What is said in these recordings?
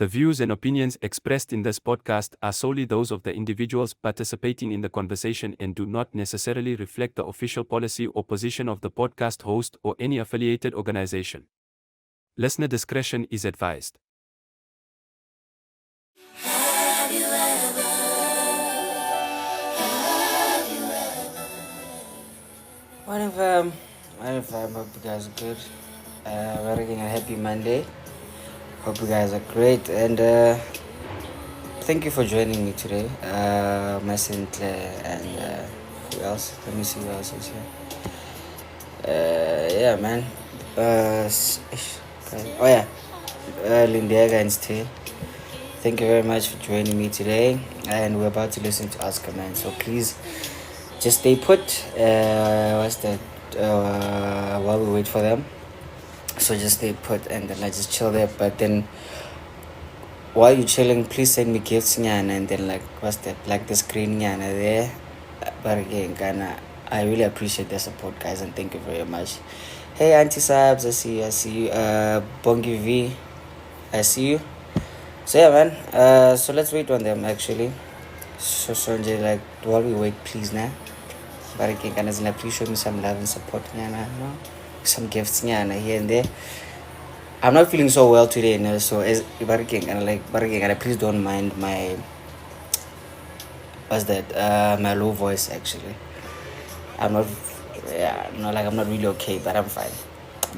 The views and opinions expressed in this podcast are solely those of the individuals participating in the conversation and do not necessarily reflect the official policy or position of the podcast host or any affiliated organization. Listener discretion is advised. What if I hope you guys are good. We're having a happy Monday. Hope you guys are great, and thank you for joining me today. My Sinclair and who else? Let me see who else is here. Yeah, man. Lindiaga and Stay. Thank you very much for joining me today, and we're about to listen to Ask a Man. So please, just stay put. While we wait for them. So just stay put and then I just chill there. But then while you're chilling, please send me gifts and then like the screen there. But again, I really appreciate the support, guys, and thank you very much. Hey Auntie Sabs, I see you. Bongi V, I see you. So yeah, man. So let's wait on them actually. So Sonjay, like while we wait, please now. But again, please show me some love and support, some gifts here and there. I'm not feeling so well today, so please don't mind my my low voice actually. I'm not really okay, but I'm fine.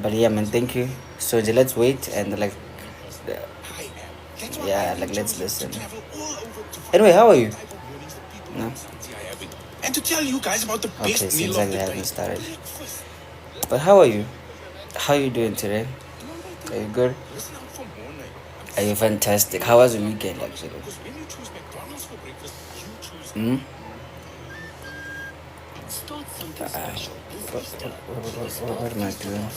But yeah, man, thank you. So let's wait and let's listen. Anyway, how are you? No. And to tell you guys about the best meal of the day. Haven't started. But how are you? How are you doing today? Are you good? Are you fantastic? How was your weekend actually? What am I doing?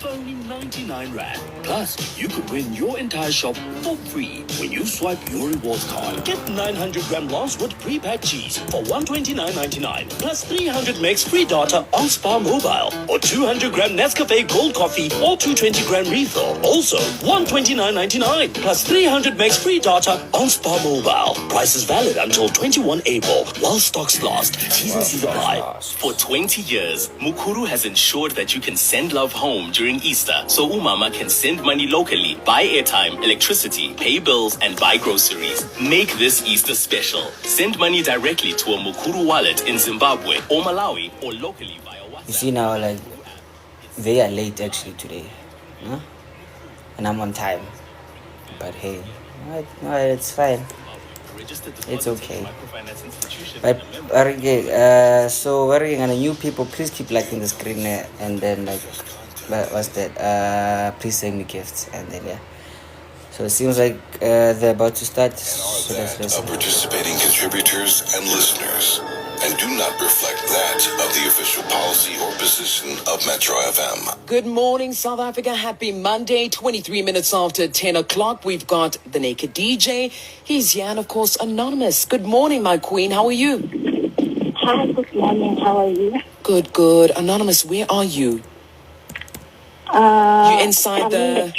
For only 99 Rand. Plus, you could win your entire shop for free when you swipe your rewards card. Get 900 gram loss with pre-packed cheese for $129.99. Plus 300 megs free data on Spar Mobile. Or 200 gram Nescafe Gold Coffee or 220 gram refill. Also, $129.99. Plus 300 megs free data on Spar Mobile. Price is valid until 21 April while stocks last. T's apply. For 20 years, Mukuru has ensured that you can send love home during Easter, so Umama can send money locally, buy airtime, electricity, pay bills, and buy groceries. Make this Easter special. Send money directly to a Mukuru wallet in Zimbabwe or Malawi or locally via WhatsApp. You see now, like, they are late actually today, and I'm on time. But hey, no, it's fine. It's okay. But so worrying on new people, please keep liking the screen and then please send me gifts and then yeah. So it seems like they're about to start. So let's listen. Participating contributors and listeners, and do not reflect that of the official policy or position of Metro FM. Good morning, South Africa. Happy Monday, 23 minutes after 10 o'clock. We've got the Naked DJ. He's here, and of course, Anonymous. Good morning, my queen. How are you? Hi, good morning. How are you? Good. Anonymous, where are you? You inside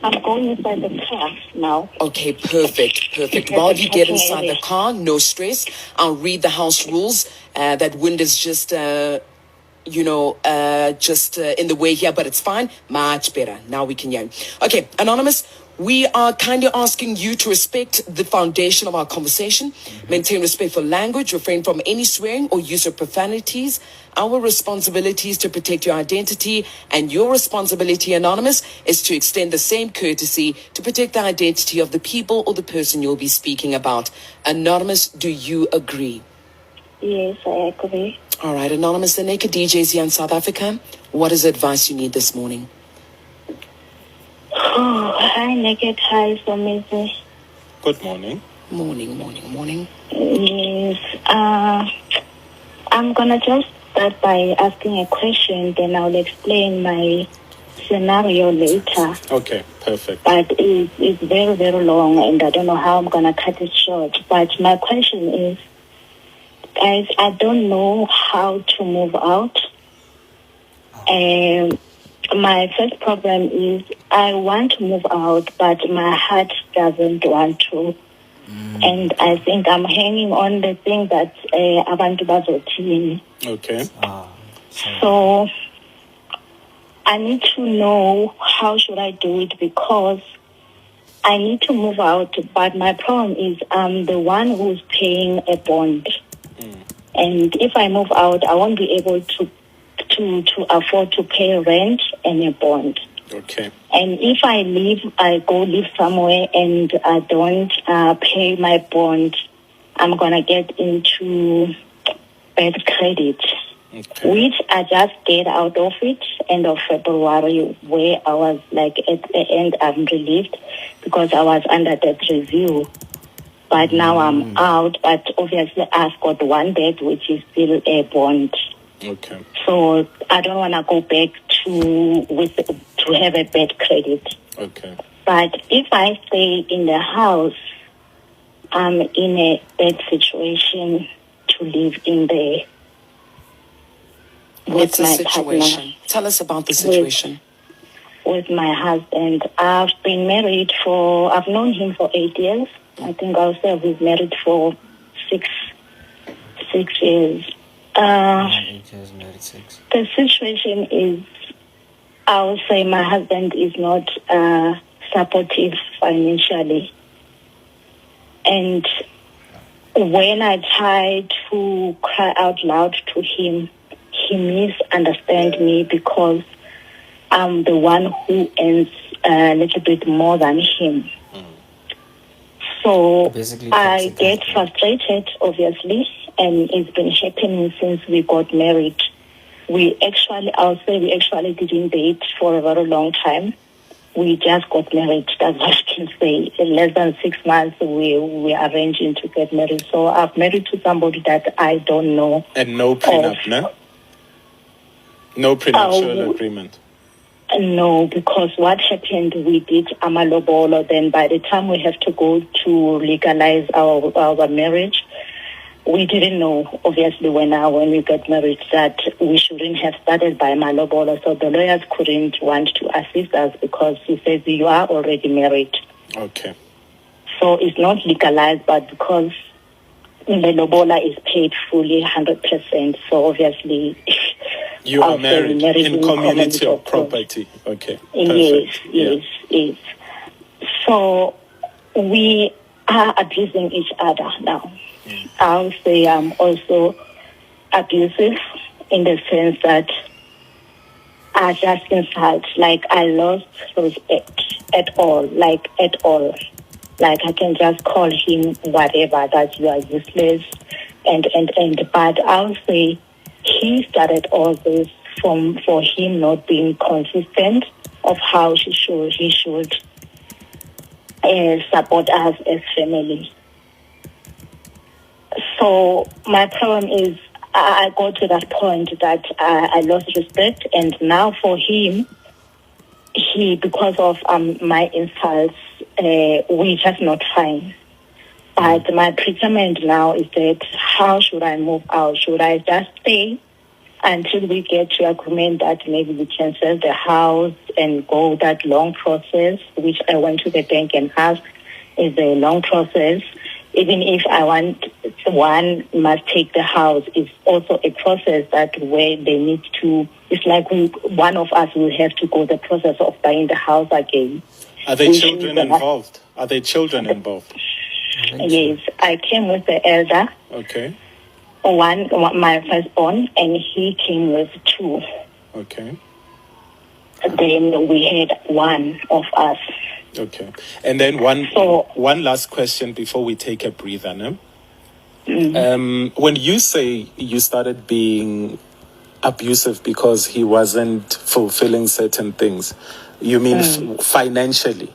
I'm going inside the car now. Okay, perfect. While you get inside the car, no stress. I'll read the house rules. That wind is just, in the way here, but it's fine. Much better. Now we can hear. Okay, Anonymous, we are kindly asking you to respect the foundation of our conversation, maintain respectful language, refrain from any swearing or use of profanities. Our responsibility is to protect your identity, and your responsibility, Anonymous, is to extend the same courtesy to protect the identity of the people or the person you'll be speaking about. Anonymous, do you agree? Yes, I agree. All right, Anonymous, the Naked DJs here in South Africa. What is the advice you need this morning? Oh, hi, Naked. Hi, so amazing. Good morning. Morning. Yes, I'm gonna just start by asking a question, then I'll explain my scenario later. Okay, perfect. But it's very, very long, and I don't know how I'm gonna cut it short. But my question is, guys, I don't know how to move out. my first problem is I want to move out, but my heart doesn't want to. And I think I'm hanging on the thing that abantu bazothini. Okay. So I need to know how should I do it, because I need to move out, but my problem is I'm the one who's paying a bond. And if I move out, I won't be able to afford to pay rent and a bond. Okay. And if I leave, I go live somewhere and I don't pay my bond, I'm going to get into bad credit, which I just get out of it end of February, where I was like at the end, I'm relieved because I was under debt review. But now I'm out, but obviously I've got one debt, which is still a bond. Okay. So I don't want to go back to have a bad credit. Okay. But if I stay in the house, I'm in a bad situation to live in there. What's the my situation? partner. Tell us about the situation. With my husband. I've been married I've known him for 8 years. I think I'll say we've married for six years. 8 years married, 6. The situation is, I would say my husband is not supportive financially. And when I try to cry out loud to him, he misunderstands me because I'm the one who earns a little bit more than him. So Basically, I get frustrated, obviously, and it's been happening since we got married. I'll say we actually didn't date for a very long time. We just got married, that's what I can say. In less than 6 months, we arranging to get married. So I've married to somebody that I don't know. And no prenup, no? No prenuptial agreement? No, because what happened, we did amalobolo. Then by the time we have to go to legalize our marriage, we didn't know, obviously, when we got married, that we shouldn't have started by malobolo. So the lawyers couldn't want to assist us because he says you are already married. Okay. So it's not legalized, but because the lobola is paid fully 100%, so obviously you are married in community of property. Okay. Perfect. Yes. So we are abusing each other now. I'll say I'm also abusive in the sense that I just insult, like I lost respect at all. Like I can just call him whatever, that you are useless, and but I'll say he started all this for him not being consistent of how he should support us as family. So my problem is I got to that point that I lost respect, and now for him, because of my insults, we're just not fine. But my predicament now is that how should I move out? Should I just stay until we get to agreement that maybe we can sell the house and go that long process, which I went to the bank and asked is a long process. Even if I want one must take the house, it's also a process that where they need to, it's like one of us will have to go the process of buying the house again. Are there children involved? Are there children involved? Yes, I came with the elder. Okay. One, my firstborn, and he came with 2. Okay. Then we had one of us. Okay. And then one last question before we take a breather. No? When you say you started being abusive because he wasn't fulfilling certain things, you mean financially?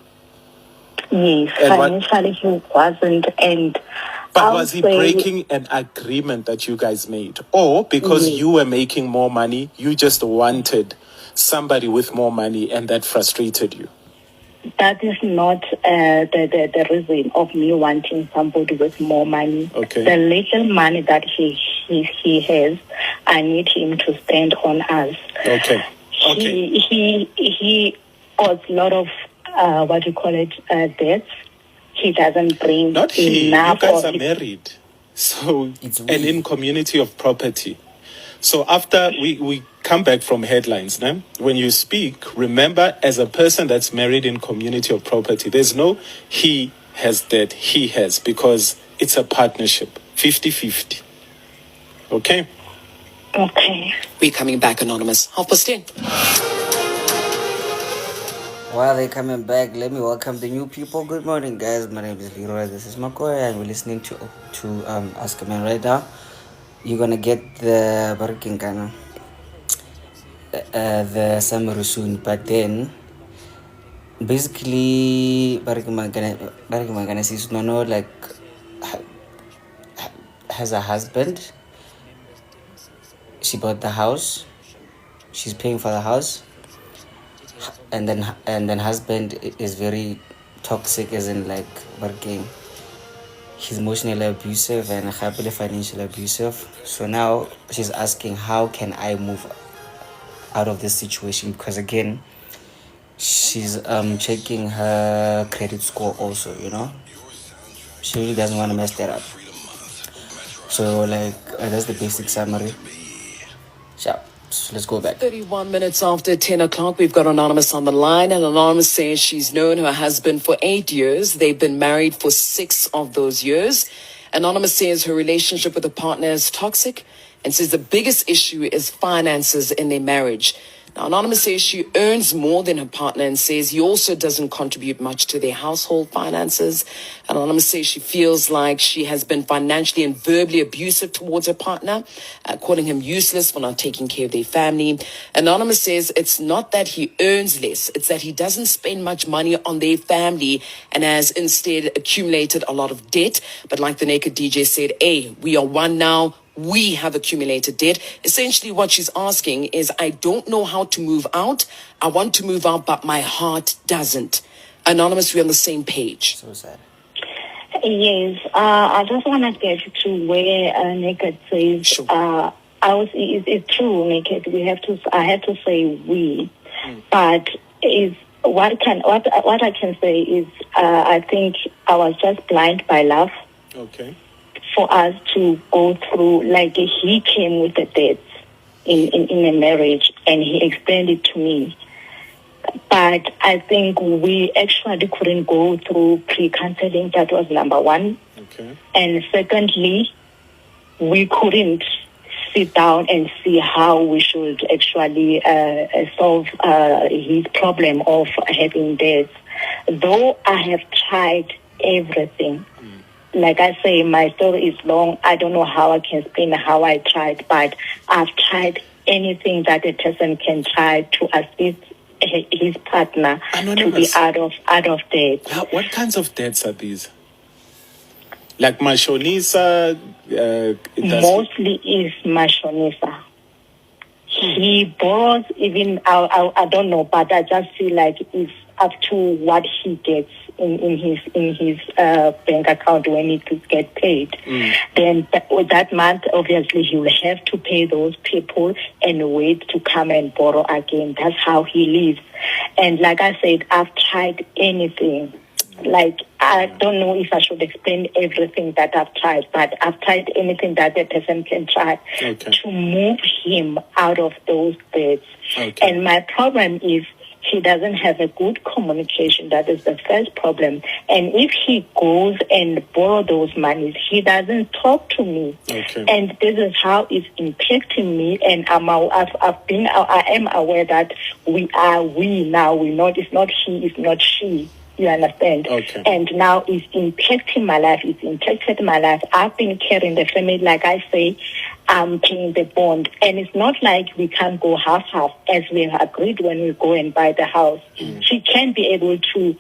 Yes, and financially he wasn't. But was he breaking an agreement that you guys made? Or because you were making more money, you just wanted somebody with more money and that frustrated you? That is not the reason of me wanting somebody with more money. Okay. The little money that he has, I need him to spend on us. Okay. Okay. He owes a lot of debts. He doesn't bring Not he. enough. You guys are married. So, It's and we. in community of property. So after we come back from headlines, now, when you speak, remember as a person that's married in community of property, there's no he has that, he has, because it's a partnership, 50-50. Okay? Okay. We're coming back, Anonymous. 10:30. While they're coming back, let me welcome the new people. Good morning, guys. My name is Leroy. This is McCoy, and we're listening to Ask a Man right now. You're gonna get the Barking the summary soon, but then basically Barking says no like has a husband. She bought the house. She's paying for the house. And then husband is very toxic, as in like working. He's emotionally abusive and happily financially abusive. So now she's asking, how can I move out of this situation? Because again, she's checking her credit score also, you know. She really doesn't want to mess that up. So like that's the basic summary. Sure. So let's go back. 31 minutes after 10 o'clock, we've got Anonymous on the line, and Anonymous says she's known her husband for 8 years. They've been married for 6 of those years. Anonymous says her relationship with her partner is toxic and says the biggest issue is finances in their marriage. Now, Anonymous says she earns more than her partner and says he also doesn't contribute much to their household finances. Anonymous says she feels like she has been financially and verbally abusive towards her partner, calling him useless for not taking care of their family. Anonymous says it's not that he earns less, it's that he doesn't spend much money on their family and has instead accumulated a lot of debt. But like the Naked DJ said, hey, we are one now. We have accumulated debt. Essentially what she's asking is, I don't know how to move out. I want to move out, but my heart doesn't. Anonymous, we're on the same page. So sad. Yes, I just want to get to where Naked says, Sure. It's true, Naked. I have to say we, but what I can say is, I think I was just blind by love. Okay. For us to go through, like he came with the debts in a marriage and he explained it to me. But I think we actually couldn't go through pre-counseling. That was number one. Okay. And secondly, we couldn't sit down and see how we should actually solve his problem of having debts. Though I have tried everything. Like I say, my story is long. I don't know how I can explain how I tried, but I've tried anything that a person can try to assist his partner Anonymous. to be out of debt. What kinds of debts are these? Like Mashonisa? Mostly is Mashonisa. He borrows even, I don't know, but I just feel like it's up to what he gets in his bank account when he could get paid. Then that month, obviously, he will have to pay those people and wait to come and borrow again. That's how he lives. And like I said, I've tried anything. Like, I don't know if I should explain everything that I've tried, but I've tried anything that a person can try to move him out of those debts. Okay. And my problem is, he doesn't have a good communication. That is the first problem. And if he goes and borrows those monies, he doesn't talk to me. Okay. And this is how it's impacting me. And I am aware that we now. It's not he, it's not she. You understand? Okay. And now it's impacting my life. It's impacted my life. I've been carrying the family, like I say, I'm paying the bond. And it's not like we can't go half-half as we have agreed when we go and buy the house. She can be able to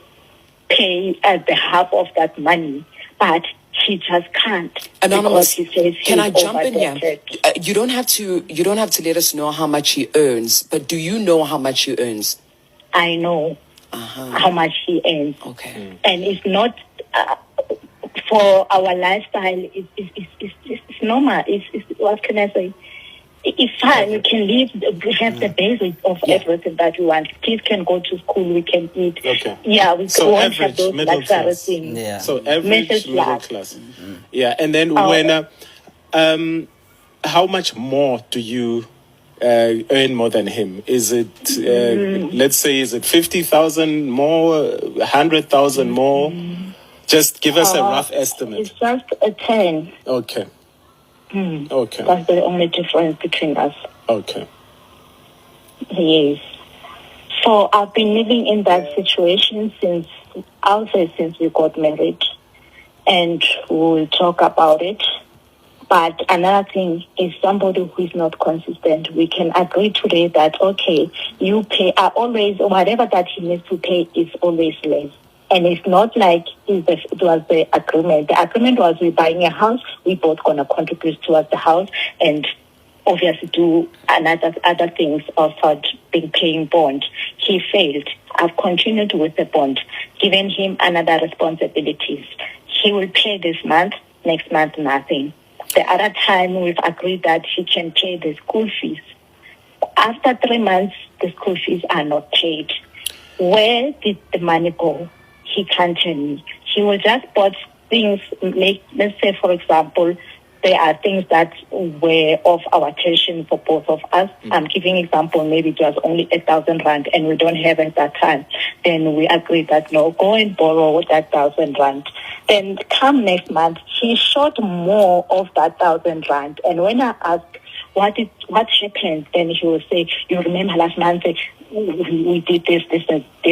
pay the half of that money, but she just can't. Anonymous, because he says can I he's jump in here? overindebted. You don't have to let us know how much he earns, but do you know how much he earns? I know how much he earns. Okay. And it's not for our lifestyle. It's normal. It's what can I say? It's fine. We can leave, have the basics of everything that we want. Kids can go to school. We can eat. Okay. Yeah, we So won't average, have those middle luxury class. things. Yeah. So average Middle middle class. class. Yeah, and then how much more do you earn more than him? Is it let's say, is it 50,000 more, 100,000 more? Just give us a rough estimate. It's just a 10. Okay. Okay. That's the only difference between us. Okay. Yes. So I've been living in that situation since we got married, and we'll talk about it. But another thing is somebody who is not consistent. We can agree today that, okay, you pay, always, whatever that he needs to pay is always less. And it's not like it was the agreement. The agreement was we're buying a house, we both going to contribute towards the house and obviously do other things outside being paying bond. He failed. I've continued with the bond, given him another responsibilities. He will pay this month, next month nothing. The other time we've agreed that he can pay the school fees. After 3 months, the school fees are not paid. Where did the money go? He can't tell me. He will just bought things, let's say, for example, there are things that were of our attention for both of us. I'm giving example, maybe it was only 1,000 rand and we don't have at that time. Then we agreed that no, go and borrow that 1,000 rand. Then come next month, he short more of that 1,000 rand. And when I ask what happened, then he will say, you remember last month we did this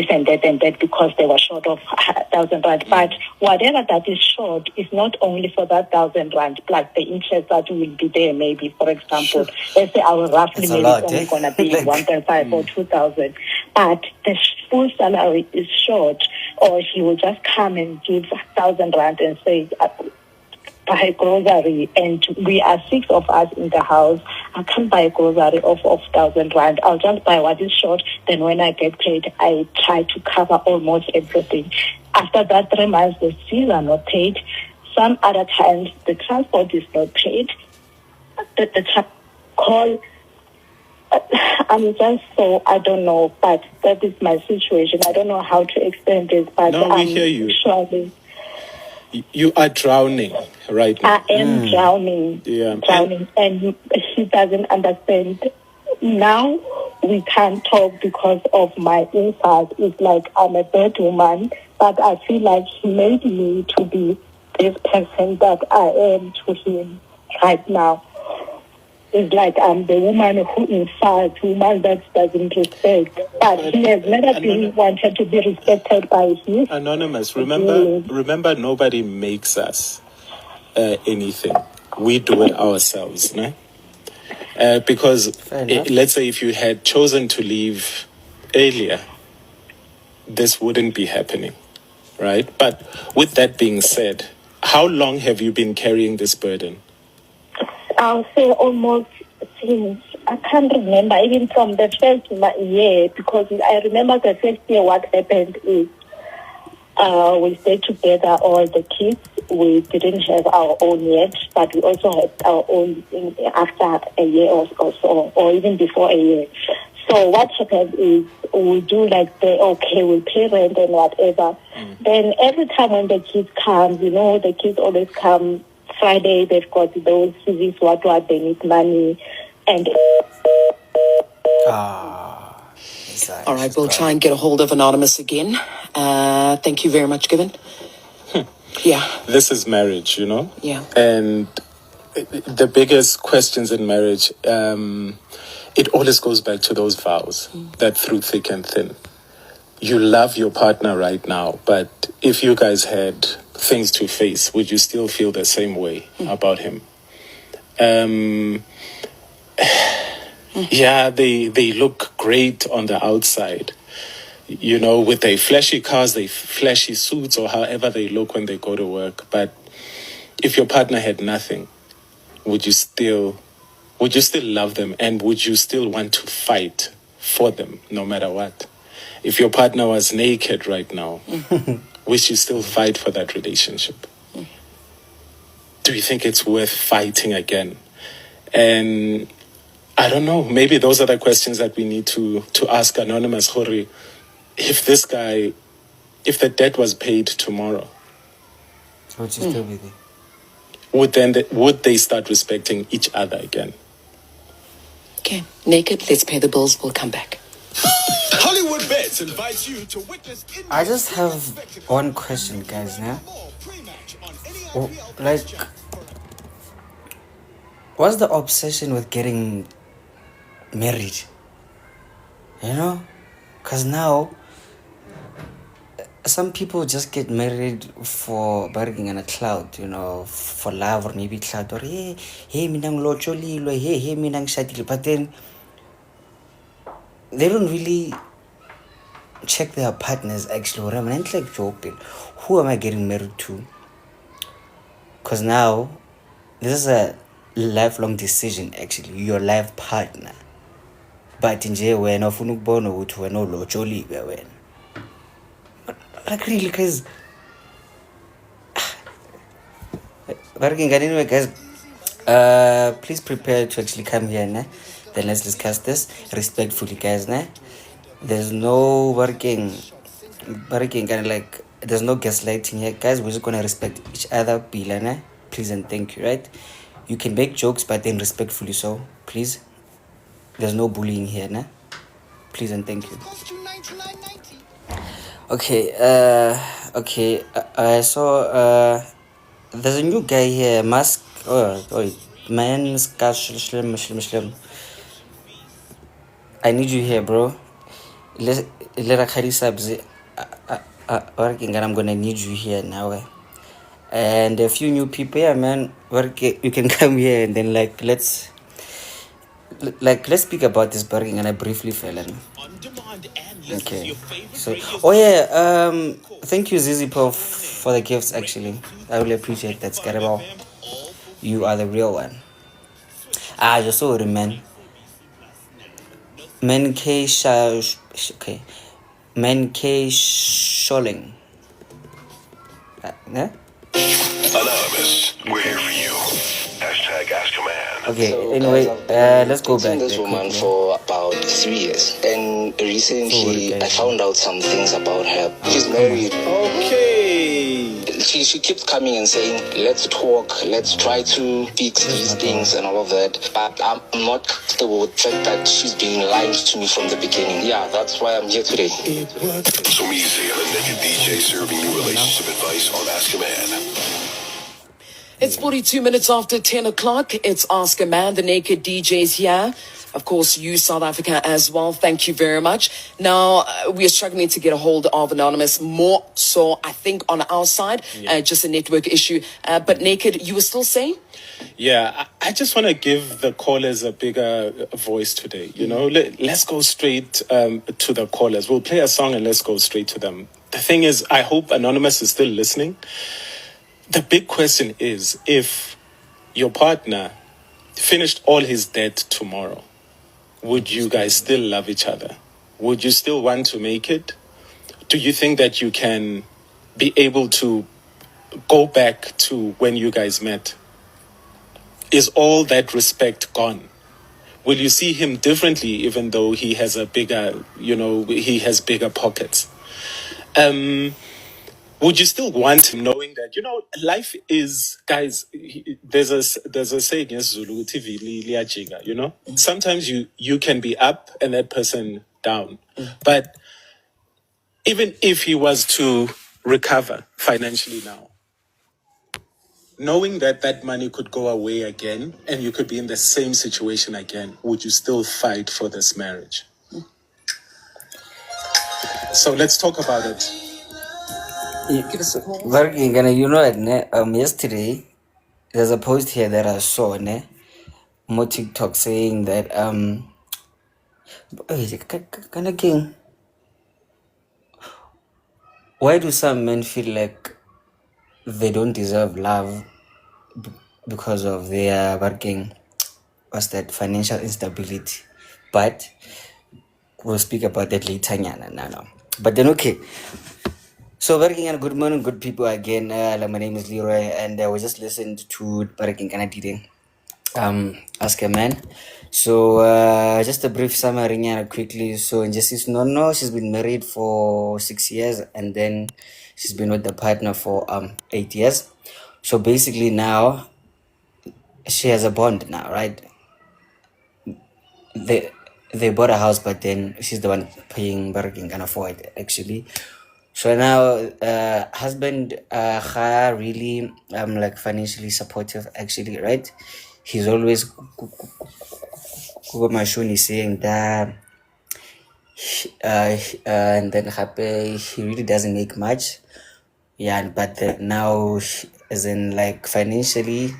and that because they were short of 1,000 rand. But whatever that is short is not only for that 1,000 rand plus the interest that will be there. Maybe, for example, let's say our roughly maybe it's only going to be 1.5 or 2,000, but the full salary is short. Or he will just come and give 1,000 rand and say, buy grocery, and we are 6 of us in the house. I can't buy grocery of 1,000 rand. I'll just buy what is short. Then when I get paid, I try to cover almost everything. After that 3 months, the fees are not paid. Some other times, the transport is not paid. The call. I'm just so, I don't know, but that is my situation. I don't know how to explain this, but No, we hear you. Surely. You are drowning right now. I am drowning. Yeah. Drowning. And he doesn't understand. Now we can't talk because of my inside. It's like I'm a bad woman, but I feel like he made me to be this person that I am to him right now. It's like I'm the woman who insults, woman that doesn't respect. But he has never been wanted to be respected by him. Anonymous, remember nobody makes us anything. We do it ourselves, no? Because let's say if you had chosen to leave earlier, this wouldn't be happening, right? But with that being said, how long have you been carrying this burden? I'll say almost since, I can't remember, even from the first year, because I remember the first year what happened is we stayed together, all the kids. We didn't have our own yet, but we also had our own after a year or so, or even before a year. So what happened is we do like we'll pay rent and whatever. Then every time when the kids come, the kids always come Friday, they've got those CVs, what they need money. And All right, we'll try and get a hold of Anonymous again. Thank you very much, Given. Yeah. This is marriage, Yeah. And the biggest questions in marriage, it always goes back to those vows that through thick and thin. You love your partner right now, but if you guys had things to face, would you still feel the same way about him? Yeah, they look great on the outside, with their flashy cars, their flashy suits, or however they look when they go to work. But if your partner had nothing, would you still love them, and would you still want to fight for them no matter what? If your partner was naked right now, would you still fight for that relationship? Do you think it's worth fighting again? And I don't know. Maybe those are the questions that we need to ask Anonymous Hori. If this guy, if the debt was paid tomorrow, Would you still be there? would they start respecting each other again? Okay, Naked, let's pay the bills. We'll come back. Hollywood Bets invites you to witness. I just have one question, guys. Now, like, what's the obsession with getting married? You know, because now some people just get married for bargaining on a cloud, you know, for love or maybe cloud, or hey minang locholi, hey minang shadil, but then they don't really check their partners actually. Or I'm like joking, who am I getting married to? Because now this is a lifelong decision actually, your life partner. But in jail when of unukbono with when no locholi when. Like really, guys. But anyway, guys, please prepare to actually come here, né? Then let's discuss this respectfully, guys, né? There's no working, kind of like, there's no gaslighting here, guys. We're just gonna respect each other, Bila, né? Please and thank you, right? You can make jokes, but then respectfully, so please. There's no bullying here, né? Please and thank you. Okay, I saw, there's a new guy here, Mask, man, Slim. I need you here, bro. Let subs, working, and I'm gonna need you here now. And a few new people, yeah, man, you can come here and then, like, let's speak about this burger, and I briefly fell in. Okay. So, thank you, Zizi Puff, for the gifts, actually. I really appreciate that, Scarabao. You are the real one. You're so good, man. Men K Scholling. Yeah? Anonymous, we're here for you. #AskAMan. Okay, So, anyway, guys, let's go back. I've been dating this woman for about 3 years, and recently I found out some things about her. She's married. Okay. She keeps coming and saying, let's talk, let's try to fix these things and all of that. But I'm not comfortable with the fact that she's been lying to me from the beginning. Yeah, that's why I'm here today. So easy and a naked DJ serving you relationship advice on #AskAMan. It's 42 minutes after 10 o'clock. It's Ask a Man. The Naked DJ's here. Of course, you, South Africa, as well. Thank you very much. Now, we are struggling to get a hold of Anonymous, more so, I think, on our side, just a network issue. But Naked, you were still saying? Yeah, I just want to give the callers a bigger voice today. You know, let's go straight to the callers. We'll play a song and let's go straight to them. The thing is, I hope Anonymous is still listening. The big question is, if your partner finished all his debt tomorrow, would you guys still love each other? Would you still want to make it? Do you think that you can be able to go back to when you guys met? Is all that respect gone? Will you see him differently even though he has a bigger, he has bigger pockets? Would you still want him knowing that, life is, guys, there's a saying in Zulu, sometimes you can be up and that person down. But even if he was to recover financially now, knowing that money could go away again and you could be in the same situation again, would you still fight for this marriage? So let's talk about it. Yesterday, there's a post here that I saw, more TikTok saying that why do some men feel like they don't deserve love because of their financial instability? But we'll speak about that later. No. But then okay. So, good morning, good people again. My name is Leroy, and we just listened to Ask a Man. So just a brief summary quickly. So Injustice No, she's been married for 6 years, and then she's been with the partner for 8 years. So basically now she has a bond now, right? They they bought a house, but then she's the one paying, but can afford it actually. So now husband really like financially supportive actually, right? He's always my is saying that and then happy he really doesn't make much. Yeah, but now as in like financially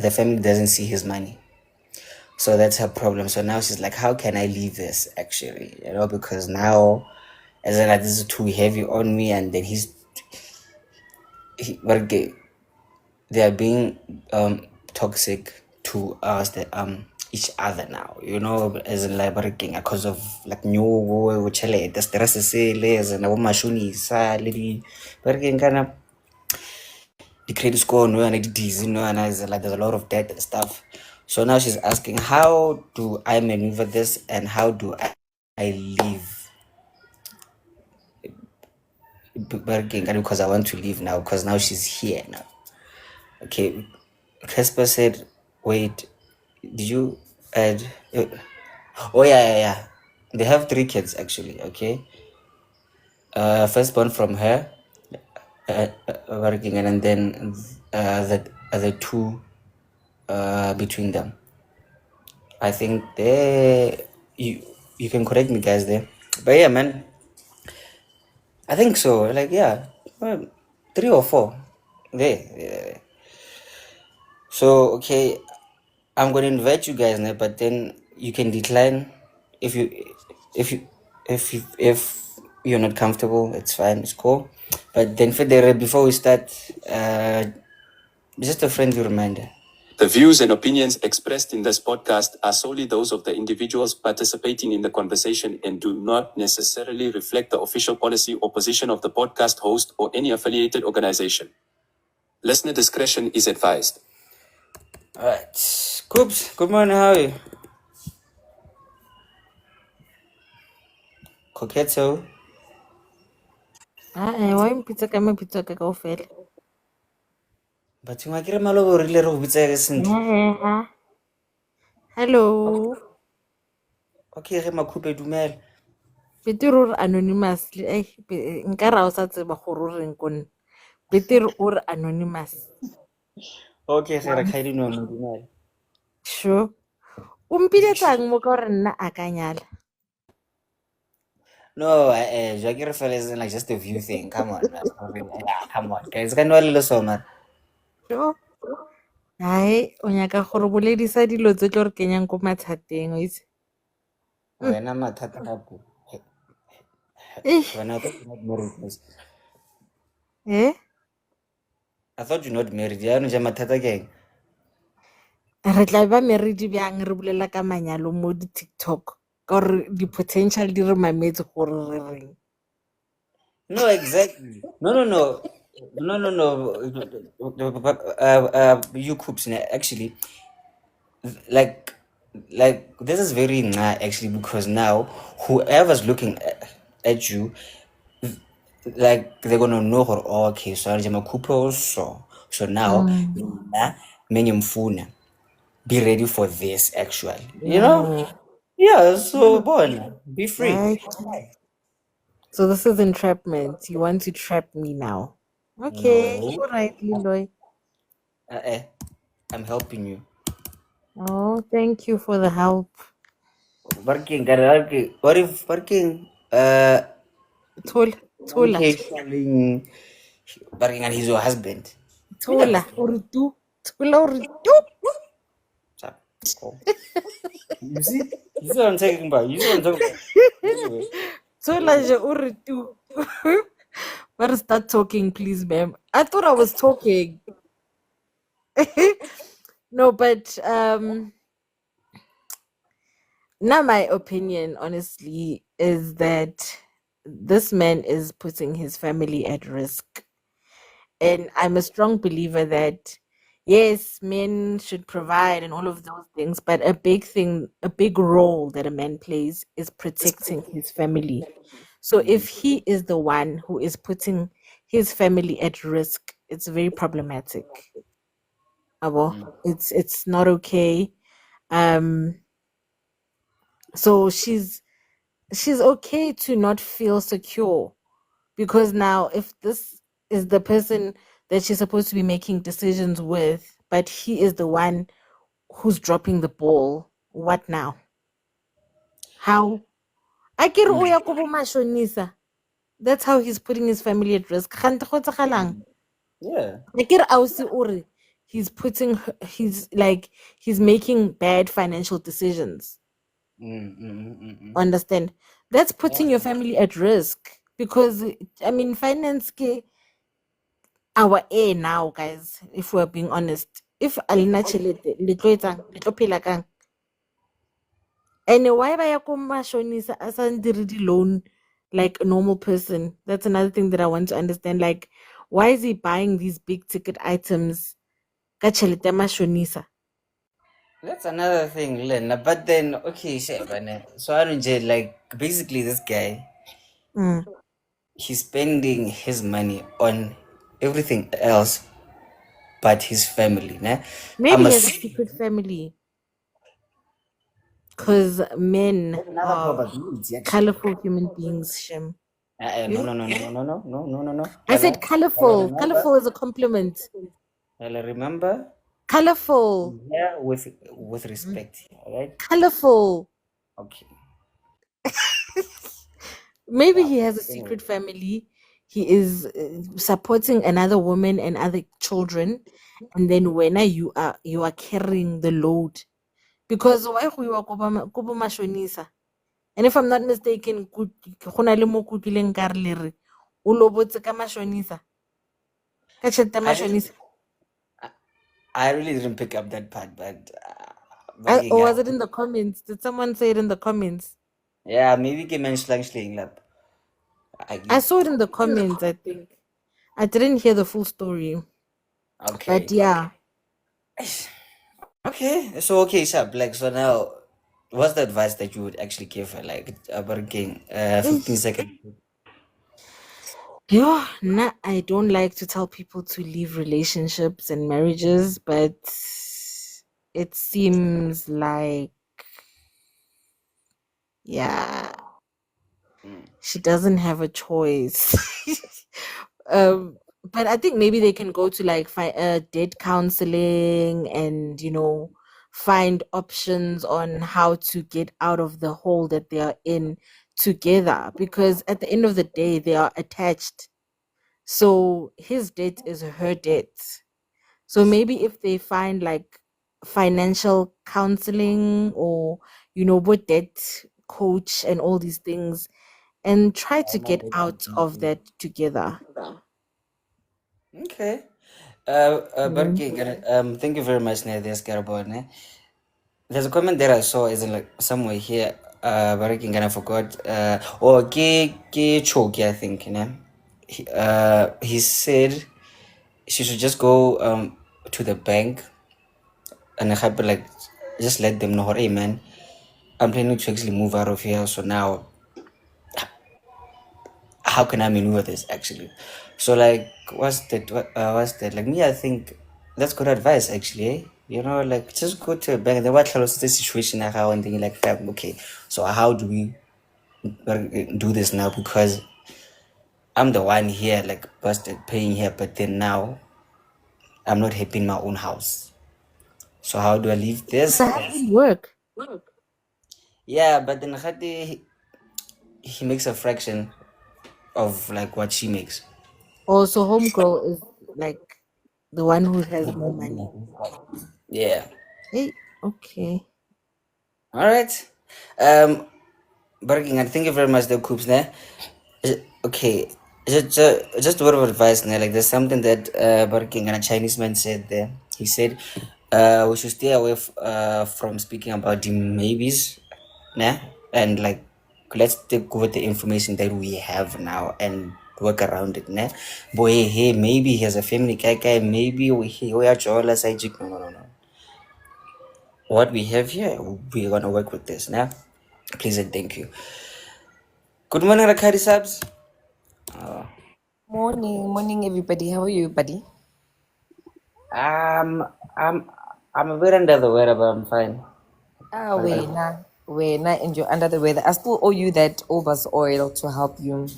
the family doesn't see his money. So that's her problem. So now she's like, how can I leave this actually? Because now as in like this is too heavy on me, and then but they are being toxic to us that each other now, as in like working because of like new chile the stress is as in mashuni sa lady working kind of the credit score no and it is and as like there's a lot of debt and stuff. So now she's asking, how do I maneuver this, and how do I leave working because I want to leave now because now she's here now. Okay, Casper said, wait, did you add? Oh, yeah. They have 3 kids actually, okay? Firstborn from her, working, and then the other 2 between them. I think you can correct me guys there. But yeah, man, I think so. Like, yeah, 3 or 4. There. So, okay, I'm gonna invite you guys now, but then you can decline if you if you if you're not comfortable. It's fine, it's cool. But then Federe, before we start, just a friendly reminder. The views and opinions expressed in this podcast are solely those of the individuals participating in the conversation and do not necessarily reflect the official policy or position of the podcast host or any affiliated organization. Listener discretion is advised. Alright, Coops, good morning, how are you? Coquetto. Why mpitsa ka mabitso ka kaofela? But you might malo go really go bitsa ka sentle. Hello. Okay, ge makhupe dumela. Betere ore anonymous nka ra o sa tseba gore o reng konne. Betere ore anonymous. Okay, ge re khaedi no dumela. Sure. O mpiletsang mo ka gore nna a ka nyala. No, Jackie fella isn't like just a view thing. Come on, man. Yeah, come on, guys. Can you little so man? Sure. Hai, o nyaka gore boledisa dilo tse tlo re kenyang ko mathateng o itse. Wena mathata gape. Wena I thought you're not married. I thought you're not married. Ya no ja mathata gang. Re tla ba married bjang re bulela ka manyalo mo di TikTok. Ka gore di potential di re mametse gore re reng. No, exactly. No. You coops actually, like this is very nah actually, because now whoever's looking at you, like they're gonna know her. Oh, okay, so I'm so now be ready for this actually. Yeah, so born. Be free. Right. So this is entrapment. You want to trap me now? Okay, No. all right, Leroy. I'm helping you. Oh, thank you for the help. Working, what if working? Tola. Okay, working, and he's your husband. Tola. Uritu. Tola uritu. You see what I'm talking about. Anyway. Tola je uritu. Better start talking, please, ma'am. I thought I was talking. No, but now my opinion, honestly, is that this man is putting his family at risk. And I'm a strong believer that yes, men should provide and all of those things, but a big role that a man plays is protecting his family. So if he is the one who is putting his family at risk, it's very problematic. Abo, it's not okay. Um, so she's okay to not feel secure, because now if this is the person that she's supposed to be making decisions with, but he is the one who's dropping the ball, what now? How? Akere o ya ko bo mashonisa. That's how he's putting his family at risk. Kgante go tsagalang. Yeah. Akere ausi o re he's he's making bad financial decisions. Understand? That's putting your family at risk, because I mean finance ke our air now, guys, if we're being honest. If alina chelete le tlo etsang, le tlo phela kang? And why ba ya ko mashonisa a sa ndire di-loan like a normal person? That's another thing that I want to understand. Like, why is he buying these big ticket items ka tjhelete ya mashonisa? That's another thing, Lena. But then, okay, so I don't like basically this guy, Mm. he's spending his money on everything else but his family. Né? Maybe he has a secret family, because men are colorful human beings, Shem. No, no, no, no, no, no, no, no, no, no. I said colorful. Colorful is a compliment. Remember? Colorful. Yeah, with respect, all right? Colorful. Okay. Maybe he has a secret family. He is supporting another woman and other children, and then when you are carrying the load, because why go iwa ko bo mashonisa? And if I'm not mistaken, go na le mo kutlileng ka re le re o lobotse ka mashonisa, ka tšhelete ya mashonisa. I really didn't pick up that part, but Or was it in the comments? Did someone say it in the comments? yeah, maybe ke menschlang lap. I saw it in the comments, I think. I didn't hear the full story. Okay. But yeah. Okay. So okay, sharp. Like so now, what's the advice that you would actually give her? Like about getting 15 seconds. Yeah, nah, I don't like to tell people to leave relationships and marriages, but it seems like, yeah, she doesn't have a choice. But I think maybe they can go to like debt counseling and, find options on how to get out of the hole that they are in together, because at the end of the day, they are attached. So his debt is her debt. So maybe if they find like financial counseling or, what debt coach and all these things, and try to get out of that together. Okay. Thank you very much, There's a comment that I saw is like somewhere here. Barking and I forgot. Or ke choke, I think. He said she should just go to the bank and I have like just let them know, hey man, I'm planning to actually move out of here. So now, how can I maneuver this actually? So like, what's that? Like me, I think that's good advice actually. Eh? Like just go to a bank and then what close the situation now and then you're like, okay, so how do we do this now? Because I'm the one here, like busted paying here, but then now I'm not happy in my own house. So how do I leave this? So how does it work? Yeah, but then he makes a fraction of like what she makes. Also, homegirl is like the one who has more money. Yeah. Hey, okay. All right. Barking, and thank you very much, the coops. Okay, just a word of advice. Like there's something that Barking and a Chinese man said there. He said, we should stay away from speaking about the maybes, and like let's take with the information that we have now and work around it, ne? Boy, hey, maybe he has a family guy, maybe we are jealous. No. What we have here, we're gonna work with this, ne? Please and thank you. Good morning, Rakari Sabs. Morning, everybody. How are you, buddy? Um, I'm a bit under the weather, but I'm fine. And you're under the weather. I still owe you that Overs oil to help you.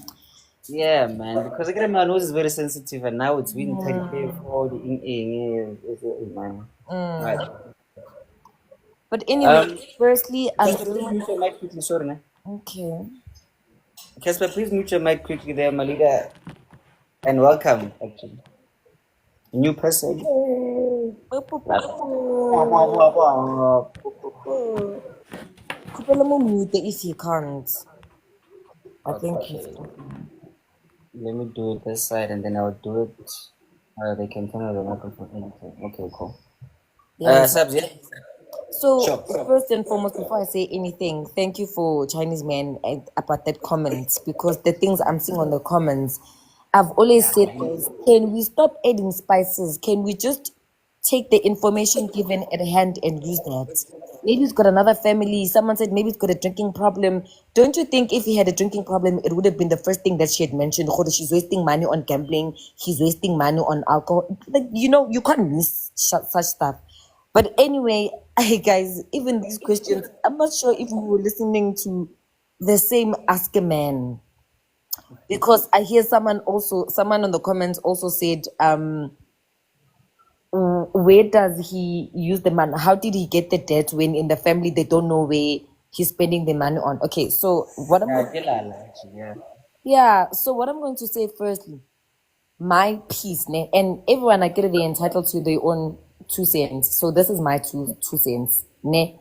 Yeah, man, because again, my nose is very sensitive, and now it's been 10K for the man. Right. But anyway, firstly, Casper, please mute your mic quickly, sorry, ne? okay. Casper, please mute your mic quickly there, my leader, and welcome, actually. New person. Kupela mo mute if you can't. I think Okay. Let me do it this side, and then I'll do it. They can turn on the microphone. Okay, cool. Sabs, yeah? So, Sure. first and foremost, before I say anything, thank you for Chinese man about that comment, because the things I'm seeing on the comments, I've always said this, can we stop adding spices? Can we just take the information given at hand and use that? Maybe he's got another family. Someone said maybe he's got a drinking problem. Don't you think if he had a drinking problem, it would have been the first thing that she had mentioned? She's wasting money on gambling. He's wasting money on alcohol. Like, you can't miss such stuff. But anyway, guys, even these questions, I'm not sure if we were listening to the same Ask a Man. Because I hear someone on the comments also said, where does he use the money? How did he get the debt when in the family they don't know where he's spending the money on? Okay, so what I'm going to say firstly, my piece, ne, and everyone I get they're entitled to their own 2 cents. So this is my two cents. Ne.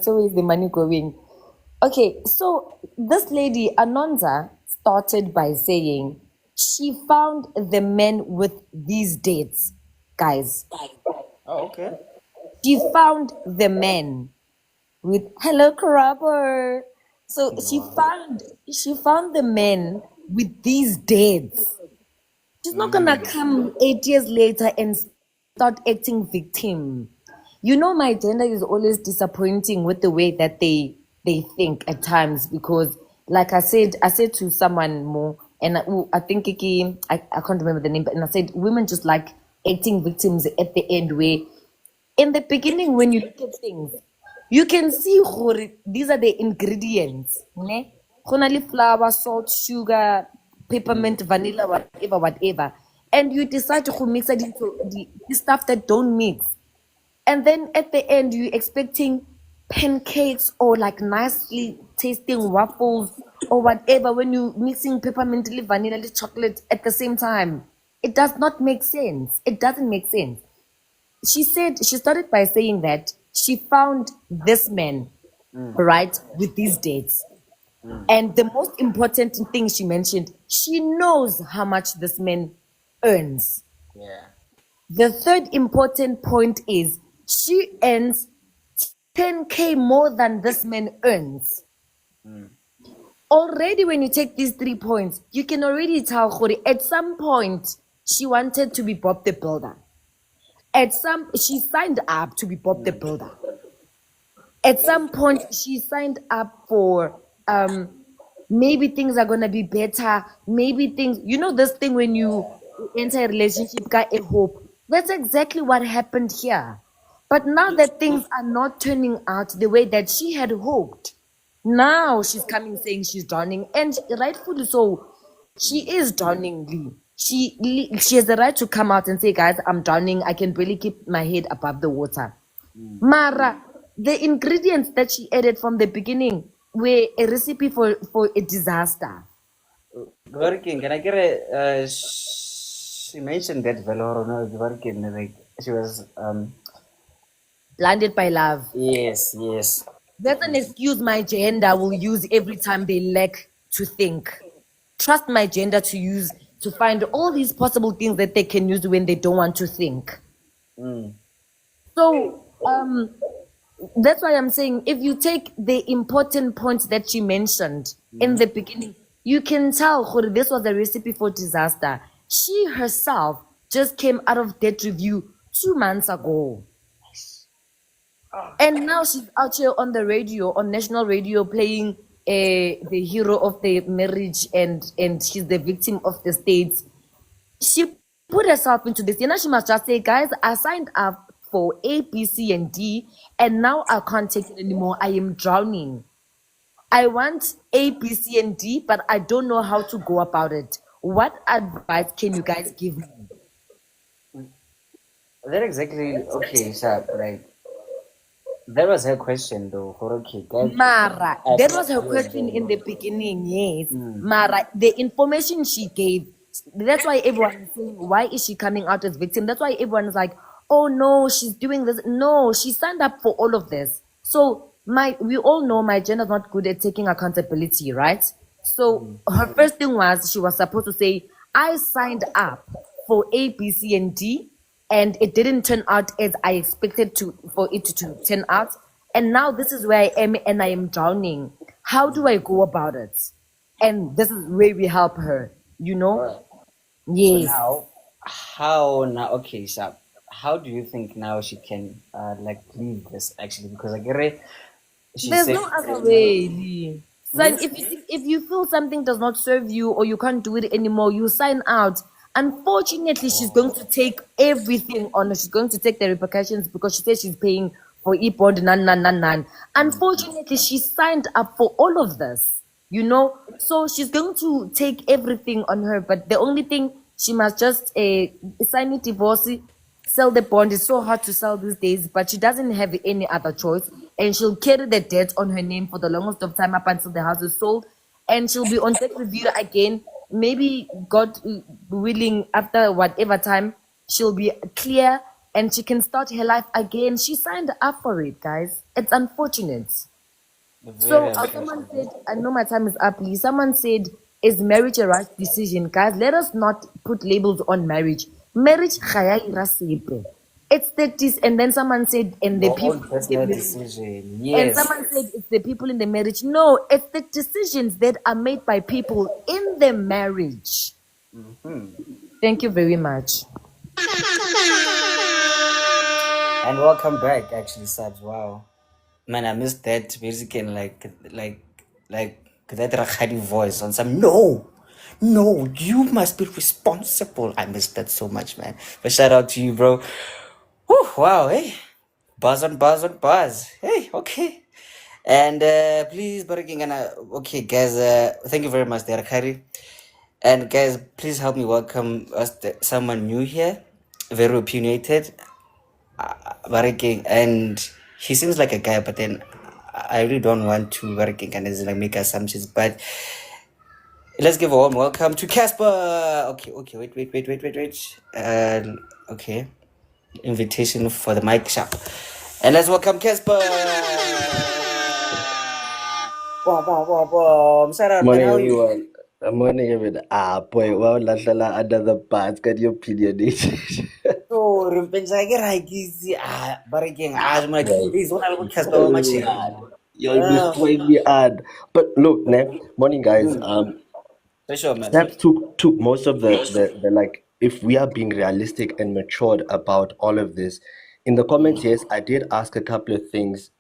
So is the money going? Okay, so this lady, Anonza, started by saying she found the men with these dates, guys. Oh, okay. She found the men with hello, Corroborate. So she found the men with these dates. She's not gonna come 8 years later and start acting victim. My gender is always disappointing with the way that they think at times, because like I said to someone more, and I think I can't remember the name, but I said women just like acting victims at the end, where in the beginning when you look at things, you can see these are the ingredients. Ne? Flour, salt, sugar, peppermint, vanilla, whatever. And you decide to mix it into the stuff that don't mix. And then at the end, you're expecting pancakes or like nicely tasting waffles or whatever when you're mixing peppermint, vanilla, chocolate at the same time. It does not make sense. It doesn't make sense. She started by saying that she found this man, right, with these dates. And the most important thing she mentioned, she knows how much this man earns. Yeah. The third important point is she earns 10K more than this man earns. Already when you take these 3 points, you can already tell Khori, at some point she wanted to be Bob the Builder. She signed up to be Bob the Builder. At some point she signed up for maybe things are gonna be better. Maybe things, this thing when you enter a relationship, got a hope. That's exactly what happened here. But now that things are not turning out the way that she had hoped, now she's coming saying she's drowning, and rightfully so. She is drowning, Lee. She has the right to come out and say, guys, I'm drowning. I can barely keep my head above the water. Mara, the ingredients that she added from the beginning were a recipe for a disaster. Working, can I get a? She mentioned that Valor, no, working, like she was blinded by love. Yes. That's an excuse my gender will use every time they lack to think. Trust my gender to find all these possible things that they can use when they don't want to think. So that's why I'm saying, if you take the important points that she mentioned in the beginning, you can tell gore, this was a recipe for disaster. She herself just came out of debt review 2 months ago. And now she's out here on the radio, on national radio, playing the hero of the marriage, and she's the victim of the state. She put herself into this. You know, she must just say, guys, I signed up for A, B, C, and D, and now I can't take it anymore. I am drowning. I want A, B, C, and D, but I don't know how to go about it. What advice can you guys give me? That exactly, okay, so like, that was her question though. Okay, guys. Mara, that was her question in the beginning, yes. Mara, the information she gave, that's why everyone is saying, why is she coming out as victim? That's why everyone is like, oh no, she's doing this. No, she signed up for all of this. So we all know my gender is not good at taking accountability, right? So her first thing was she was supposed to say, I signed up for A, B, C, and D, and it didn't turn out as I expected for it to turn out. And now this is where I am, and I am drowning. How do I go about it? And this is where we help her, you know? Yes. So okay, so how do you think now she can like leave this actually? Because I get it. There's no other way, Lee. Son, if you feel something does not serve you or you can't do it anymore, you sign out. Unfortunately, she's going to take everything on her. She's going to take the repercussions because she says she's paying for e-bond, nan. Unfortunately, she signed up for all of this, you know? So she's going to take everything on her. But the only thing, she must just sign a divorce, sell the bond. It's so hard to sell these days, but she doesn't have any other choice. And she'll carry the debt on her name for the longest of time up until the house is sold. And she'll be on debt review again. Maybe, God willing, after whatever time, she'll be clear and she can start her life again. She signed up for it, guys. It's unfortunate. So someone said, I know my time is up, Lee. Someone said, is marriage a right decision? Guys, let us not put labels on marriage. Marriage, it's the and then someone said, and the people decision. Yes. And someone said it's the people in the marriage. No, it's the decisions that are made by people in the marriage. Thank you very much. And welcome back, actually, Sabs. Wow, man, I missed that basically, like that Rakhadi voice on some. No, you must be responsible. I missed that so much, man. But shout out to you, bro. Whew, wow, hey, buzz on buzz. Hey, okay. And please, okay, guys, thank you very much, Rakhadi. And guys, please help me welcome someone new here, very opinionated. And he seems like a guy, but then I really don't want to like make assumptions. But let's give a warm welcome to Casper. Okay, wait. Okay, invitation for the mic shop, and let's welcome Casper. Morning, everyone. Morning, everyone. Boy, wow, lashala another bus. Got your opinionated. So, You're destroying me, ad. But look, morning, guys. Sure, man. Snaps took most of the like. If we are being realistic and matured about all of this, in the comments, yes, I did ask a couple of things.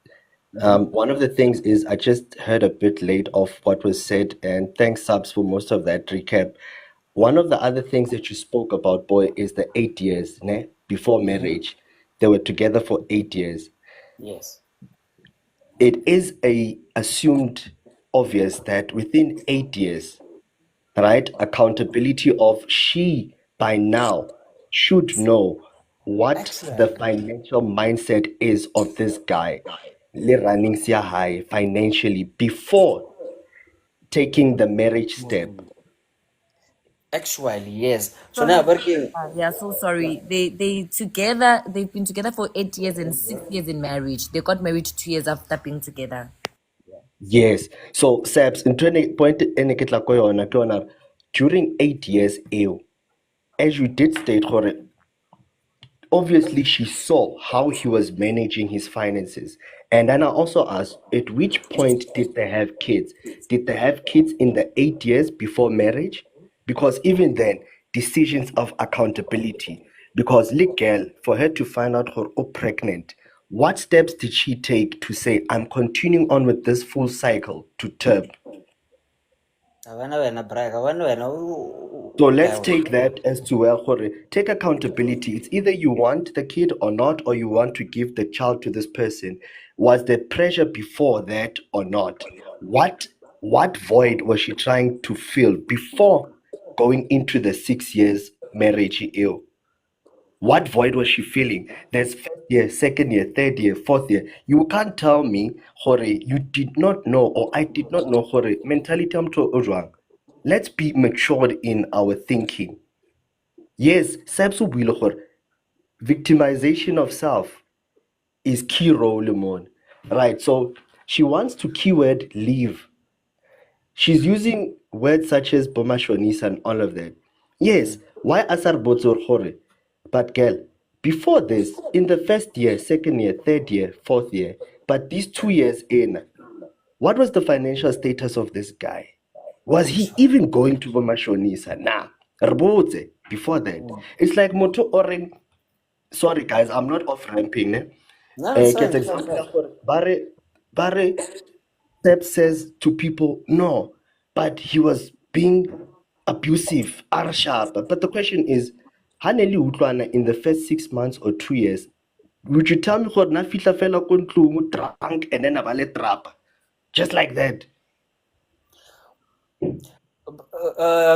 One of the things is I just heard a bit late of what was said, and thanks, Subs, for most of that recap. One of the other things that you spoke about, boy, is the 8 years before marriage. They were together for 8 years. Yes. It is assumed obvious that within 8 years, right, accountability of she by now should know what the financial mindset is of this guy. Running high financially before taking the marriage step. Actually, yes. So now working. Yeah, so sorry. They've been together for 8 years and 6 years in marriage. They got married 2 years after being together. Yes. So Sabs, in point during 8 years, as you did state, obviously she saw how he was managing his finances. And then I also asked, at which point did they have kids? Did they have kids in the 8 years before marriage? Because even then, decisions of accountability. Because look, girl, for her to find out her pregnant, what steps did she take to say, I'm continuing on with this full cycle to term? So let's take that as to where take accountability. It's either you want the kid or not, or you want to give the child to this person. Was there pressure before that or not? What void was she trying to fill before going into the 6 years marriage ill? What void was she feeling? There's first year, second year, third year, fourth year. You can't tell me, Hore, you did not know, or I did not know, Hore, mentality am to ojwang. Let's be matured in our thinking. Yes, victimization of self is key role, Lemon. Right, so she wants to keyword leave. She's using words such as Bomashonis and all of that. Yes, why Asar Botzor Hore? But girl, before this, in the first year, second year, third year, fourth year, but these 2 years in, what was the financial status of this guy? Was he even going to Bomashonisa? Nah. Rbote, before that. It's like Moto Oring. Sorry guys, I'm not off ramping. No, it's fine. Get example. Barre Step says to people, no, but he was being abusive, sharp. But the question is, Haneli Utlwana in the first 6 months or 2 years, would you tell me what na fitla fela ko ntlong, drunk and then abale trap? Just like that.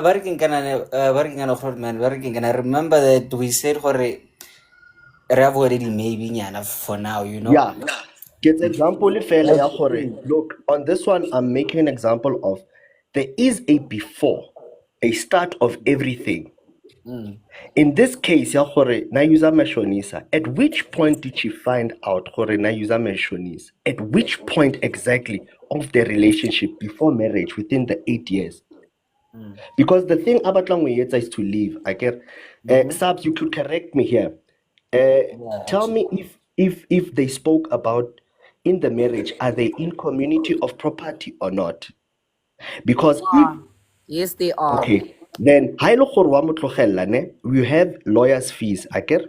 Working I remember that we said hore Rav already maybe nyana for now, you know. Yeah. Get example fela ya hore. Look, on this one, I'm making an example of there is a before, a start of everything. In this case, ya hore na user mashonisa. At which point did she find out hore na user mashonisa? At which point exactly of the relationship before marriage within the 8 years? Because the thing about Langwayetsa is to leave. I get Sabs, you could correct me here. Tell me if they spoke about in the marriage, are they in community of property or not? Because Yes, they are. okay, then we have lawyers' fees, okay?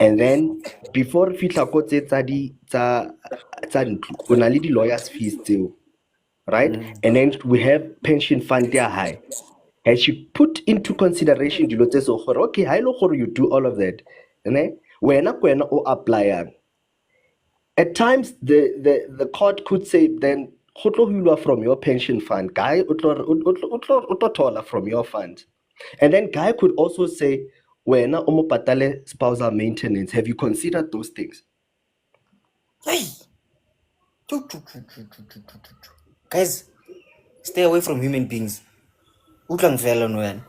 And then before fitla ko tsa ntlo, o na le lawyers' fees too, right? And then we have pension fund there high. And she put into consideration dilo tse so gore okay, ha ile gore you do all of that. Ne? Wena o apply. At times the court could say then go tlo hulwa from your pension fund, guy o tlo thola from your fund. And then guy could also say wena o mo patale spousal maintenance. Have you considered those things? Hey. Guys, stay away from human beings. Utlang vela no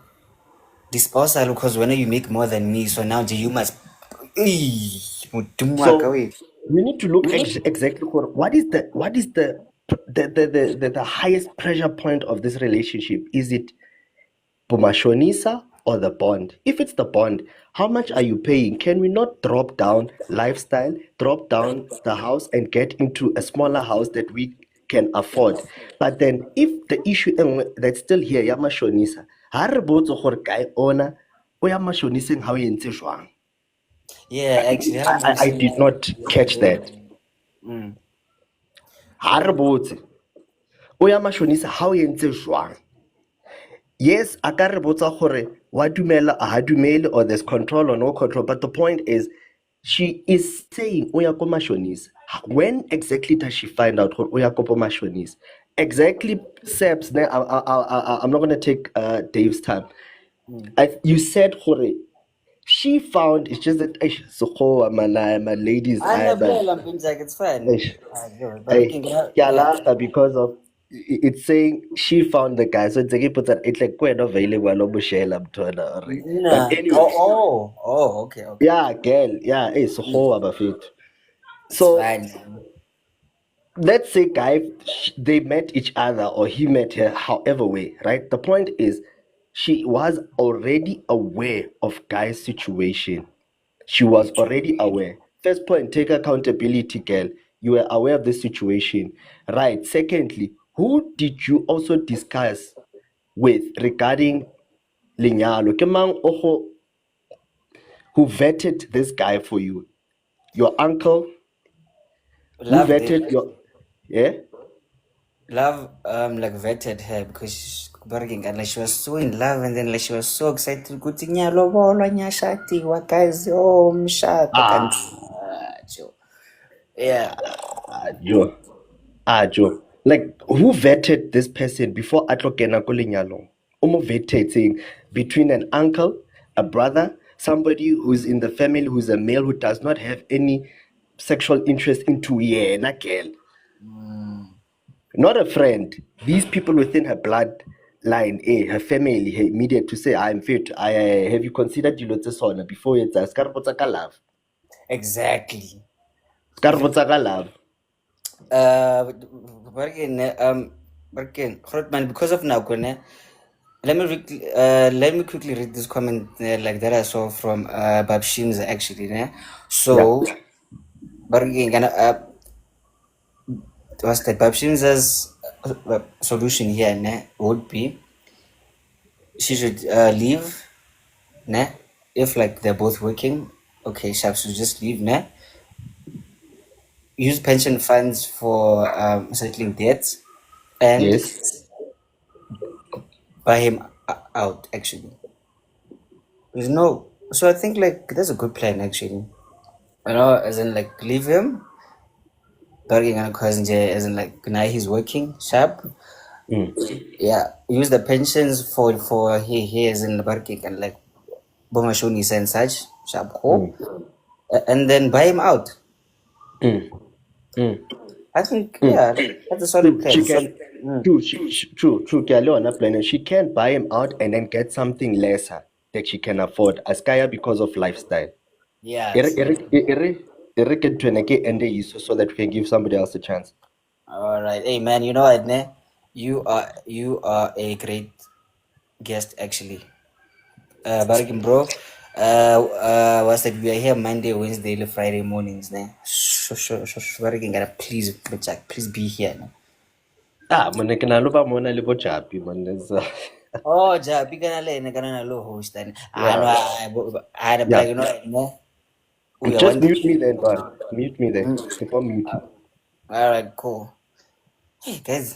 disposal because when you make more than me, so now you must. So we need to look exactly for what is the highest pressure point of this relationship. Is it Pomashonisa or the bond? If it's the bond, how much are you paying? Can we not drop down lifestyle, drop down the house and get into a smaller house that we can afford? But then if the issue that's still here, Yamashonisa, guy owner, o Yamashoniseng how you jwang? Yeah, actually, I did not catch that. Harabotse. O Yamashonisa how you jwang? Yes, a ka re botsa gore wa dumela a ha dumele or there's control or no control, but the point is she is saying o ya ko mashonisa. When exactly does she find out o ya ko mashonisa? Exactly, Sebs. I'm not going to take Dave's time. You said gore she found, it's just that my ladies it's fine. Because of it's saying she found the guy, so it's like quite available. But anyway, okay. Yeah, girl, yeah, it's whole about it. So let's say guy they met each other or he met her, however way, right? The point is she was already aware of guy's situation. She was already aware. First point, take accountability, girl. You were aware of the situation. Right. Secondly, who did you also discuss with regarding lenyalo? Ke mang who vetted this guy for you? Your uncle? Who Love did. vetted your... Yeah? Love like vetted her because she's working and like she was so in love and then like she was so excited. Kuti nyalobolwa nyashatiwa guys. Oh mshado kanti. Yeah. Joe. Like, who vetted this person before atlokena ko lenyalong? Omo vetted, saying between an uncle, a brother, somebody who's in the family who's a male who does not have any sexual interest into yena girl. Not a friend. These people within her bloodline, her family, her immediate, to say, I'm fit. I have you considered dilo tse sona before it's a skarabotsa ka love? Exactly. Skarabotsa ka love. Grootman, because of now, let me quickly read this comment like that I saw from Babshim's actually. So, what's the Babshim's solution here would be she should leave, if like they're both working. Okay, she should just leave, use pension funds for settling debts and Yes. buy him out actually. There's no, so I think like that's a good plan actually. As in like leave him, as in like now he's working sharp. Yeah, use the pensions for he as in working and like Bomashoni and such sharp and then buy him out. I think that's a solid plan. She can, true. Plan. She can buy him out and then get something lesser that she can afford. Askaya because of lifestyle. Yeah. So that we can give somebody else a chance. All right. Hey man, you know what, you are a great guest actually. Barakin bro. Was that we are here Monday, Wednesday, Friday mornings, Barakin gotta please be here. Mona le bojapi, man. Oh, Jabi kana low host and I had a you know. Just mute me then, bud. Mute me then. People mute. All right, cool. Hey guys,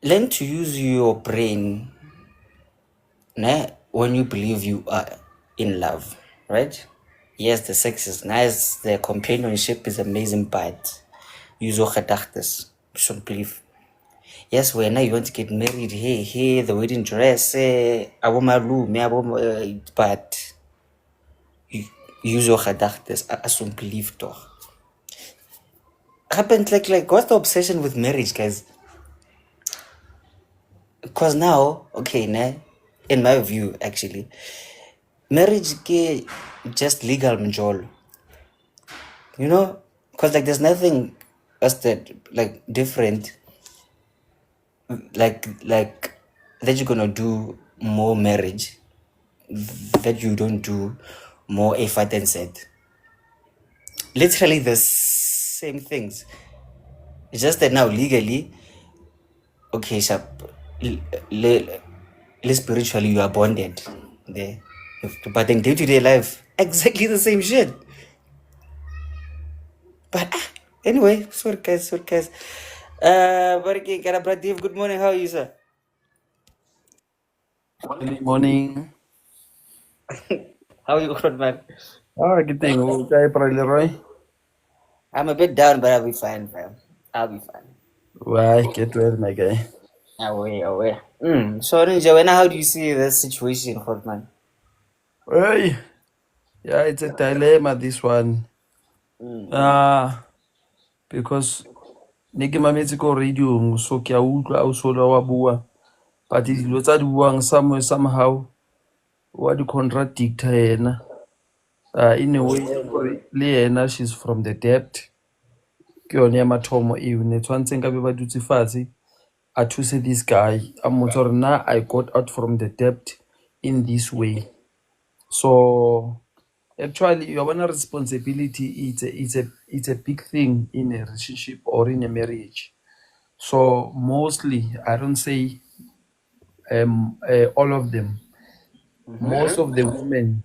learn to use your brain when you believe you are in love, right? Yes, the sex is nice, the companionship is amazing, but use your gedagtes. You should believe. Yes, when you want to get married, hey, the wedding dress, but use your gedagtes. I don't believe toch. Happened like what's the obsession with marriage, guys? Because now, okay, in my view, actually, marriage is just legal majol. You know, because like there's nothing else that like different, like that you're gonna do more marriage that you don't do more effort and said. Literally the same things. It's just that now legally, okay, spiritually you are bonded there, but in day-to-day life, exactly the same shit. But anyway, sorry guys. Good morning, how are you, sir? Good morning. How are you, good man? Good thing. Okay, Leroy. I'm a bit down, but I'll be fine, fam. I'll be fine. Why? Get well, my guy. Away. So, Ninja, how do you see the situation, Hotman? Hey. Yeah, it's a dilemma, this one. Because Niki mametse ko radio so ke a utlwa o sola wa bua, but dilo tsa di buang somehow wa di contradict ena. In a way le yena she's from the debt. Ke yone ya mathomo eo ne tshwantseng ka be ba dutse fatshe a thuse this guy a mmotsa gore na I got out from the debt in this way. So actually, your one responsibility it's a big thing in a relationship or in a marriage. So mostly, I don't say all of them. Most of the women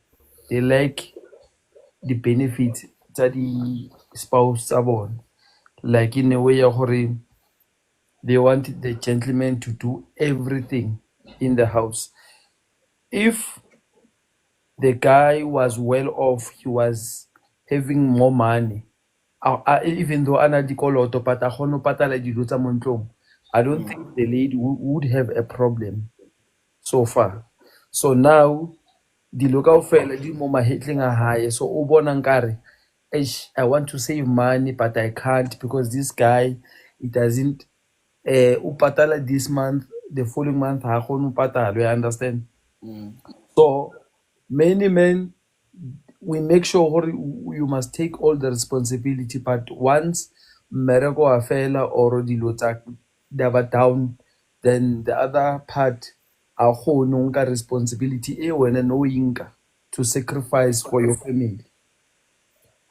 they like the benefits that the spouse are like in a way of they want the gentleman to do everything in the house. If the guy was well off, he was having more money, even though ana dikoloto but a kgone ho patala dilo tsa mo ntlong, I don't think the lady would have a problem so far. So now dilo kaofela di mo mahetleng a hae, so o bona nkare I want to save money but I can't because this guy it doesn't o patala this month, the following month ha kgone ho patala, you understand? So many men we make sure you must take all the responsibility, but once mmereko wa fela or dilo tsa daba down, then the other part a kgone ho nka responsibility e wena no e nka to sacrifice for your family.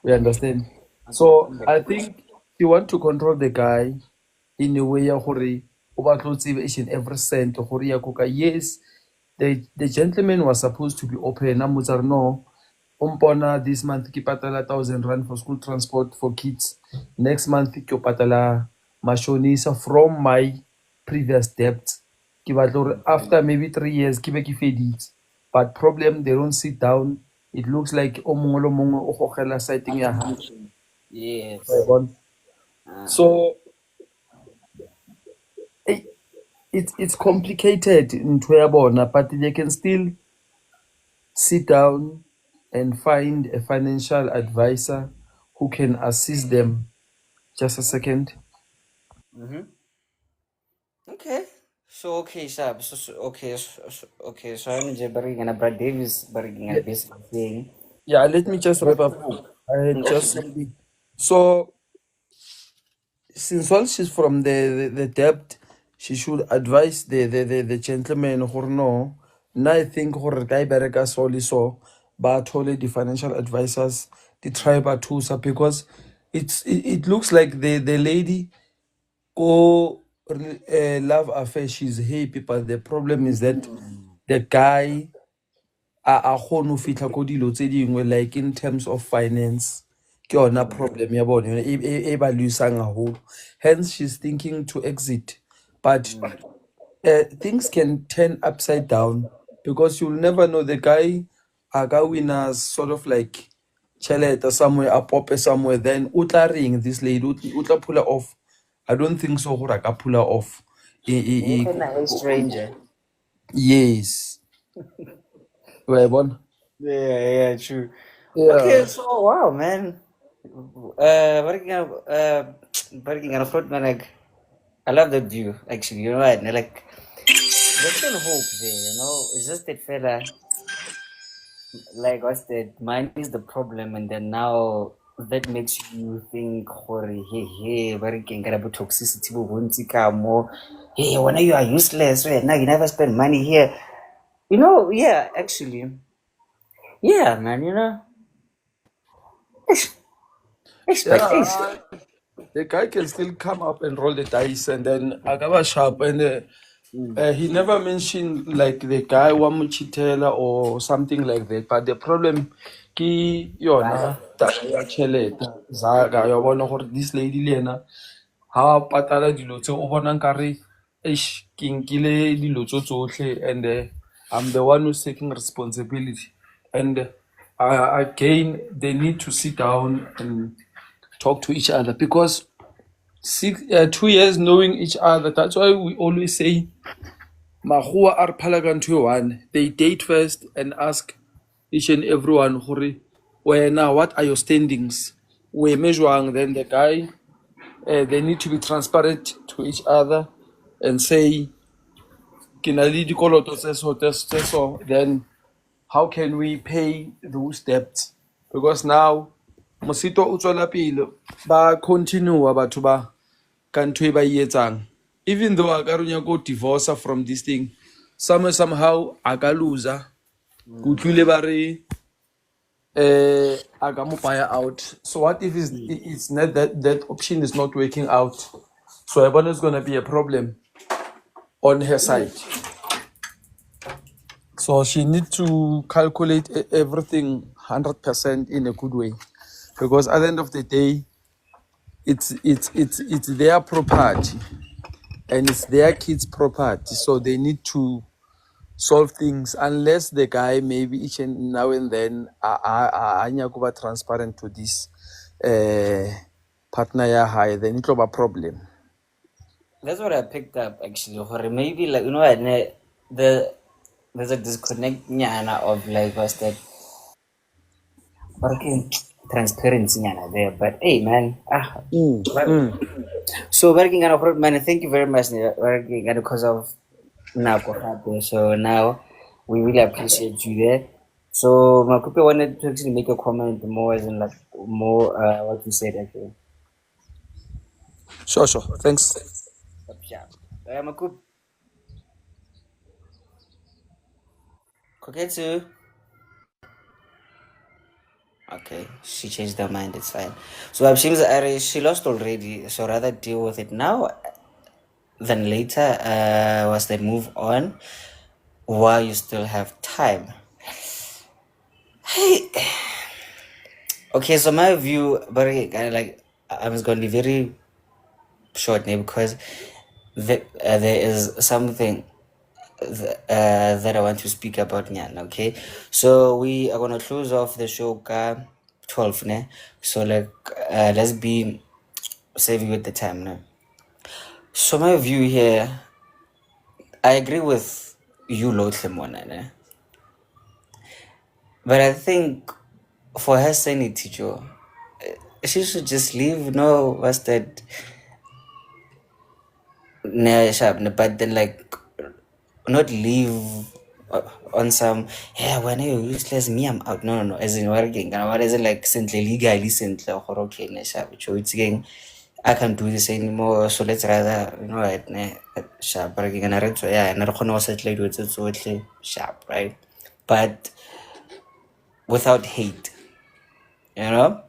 We understand? So I think you want to control the guy in a way ya gore o batla o tsebe each and every cent gore ya koka. Yes, the gentleman was supposed to be open. No, umpona this month ke patala 1,000 rand for school transport for kids. Next month ke patala mashonisa from my previous debt. Ke batla gore after maybe 3 years ke be ke feditse. But problem they don't sit down. It looks like o mongwe le mongwe o gogela sighting ya hae. Yes. So it's complicated into ya bona, but they can still sit down and find a financial advisor who can assist them. Just a second. Okay. So okay, Shab. Okay. So I'm just bringing a Brad Davis, bringing a basic thing. Yeah, let me just wrap up. I just said it. So since while she's from the debt, she should advise the gentleman or no. Now I think her guy bereka solely so but only the financial advisors the tribe too, because it looks like the lady go love affair, she's happy, but the problem is that the guy a kgone ho fihla ko dilo tse dingwe like in terms of finance ke yona problem ya bone yona e ba losang haholo, hence she's thinking to exit. But things can turn upside down because you'll never know. The guy a ka wina sort of like cheleta somewhere, a pope somewhere, then utla ring this lady utla pull her off. I don't think so gore a ka pull her off. A stranger. Yes. Yeah, true. Yeah. Okay, so wow, man. Working on a fruit man, like I love that view. Actually, you're right. Like there's still hope there, you know. It's just that fella, like what's that? Mine is the problem, and then now that makes you think, hey, working on about toxicity, more. Hey, when you are useless, right now you never spend money here. You know, yeah, actually. Yeah, man, you know. Expectation. The guy can still come up and roll the dice, and then Agaba sharp, and he never mentioned like the guy Wamuchitela or something like that. But the problem, ki yona cheleta zaga ya bona gore this lady lena ha patala dilo tse o bona nkare eish ke nkile dilo tsotlhe, and I'm the one who's taking responsibility. And again, they need to sit down and talk to each other because 2 years knowing each other. That's why we always say Mahua are Palagan 1. They date first and ask each and everyone where now what are your standings? We measuring then the guy. They need to be transparent to each other and say then how can we pay those debts? Because now mosito o tswela pele ba continue batho ba ka ntho e ba e etsang, even though a ka runya go divorce from this thing somehow a ka loser. Kutlwile ba re I got my buyer out. So what if it's not that option is not working out? So I is gonna be a problem on her side. So she need to calculate everything 100% in a good way, because at the end of the day, it's their property and it's their kids' property. So they need to solve things, unless the guy maybe each and now and then are transparent to this partner high, then it will be a problem. That's what I picked up actually. Or maybe like what, there's a disconnect nyana of like what's that working transparency nyana there. But hey man, so working on a man, thank you very much working because of Nako. So now we really appreciate you there. So Makupe wanted to actually make a comment more as in like more what you said actually. Sure. Thanks. Yeah. Makupe. Koketsu. Okay, she changed her mind, it's fine. So she lost already, so rather deal with it now than later. Was they move on while you still have time. Hey. Okay, so my view, but like I was going to be very short now because there is something that I want to speak about Nyan, okay? So we are gonna close off the show 12 ne? So like let's be saving with the time now. So my view here, I agree with you Lotlemona, ne? But I think for her sanity, Joe, she should just leave. No, what's that? Nah, sharp, but then like not leave on some, yeah, when you're useless, me, I'm out. No, as in working. And what is it like, simply legally, simply, or okay, sharp. So it's again, I can't do this anymore. So let's rather, sharp, working and I read, so yeah, and I don't know settle it with it, so it's sharp, right? But without hate, because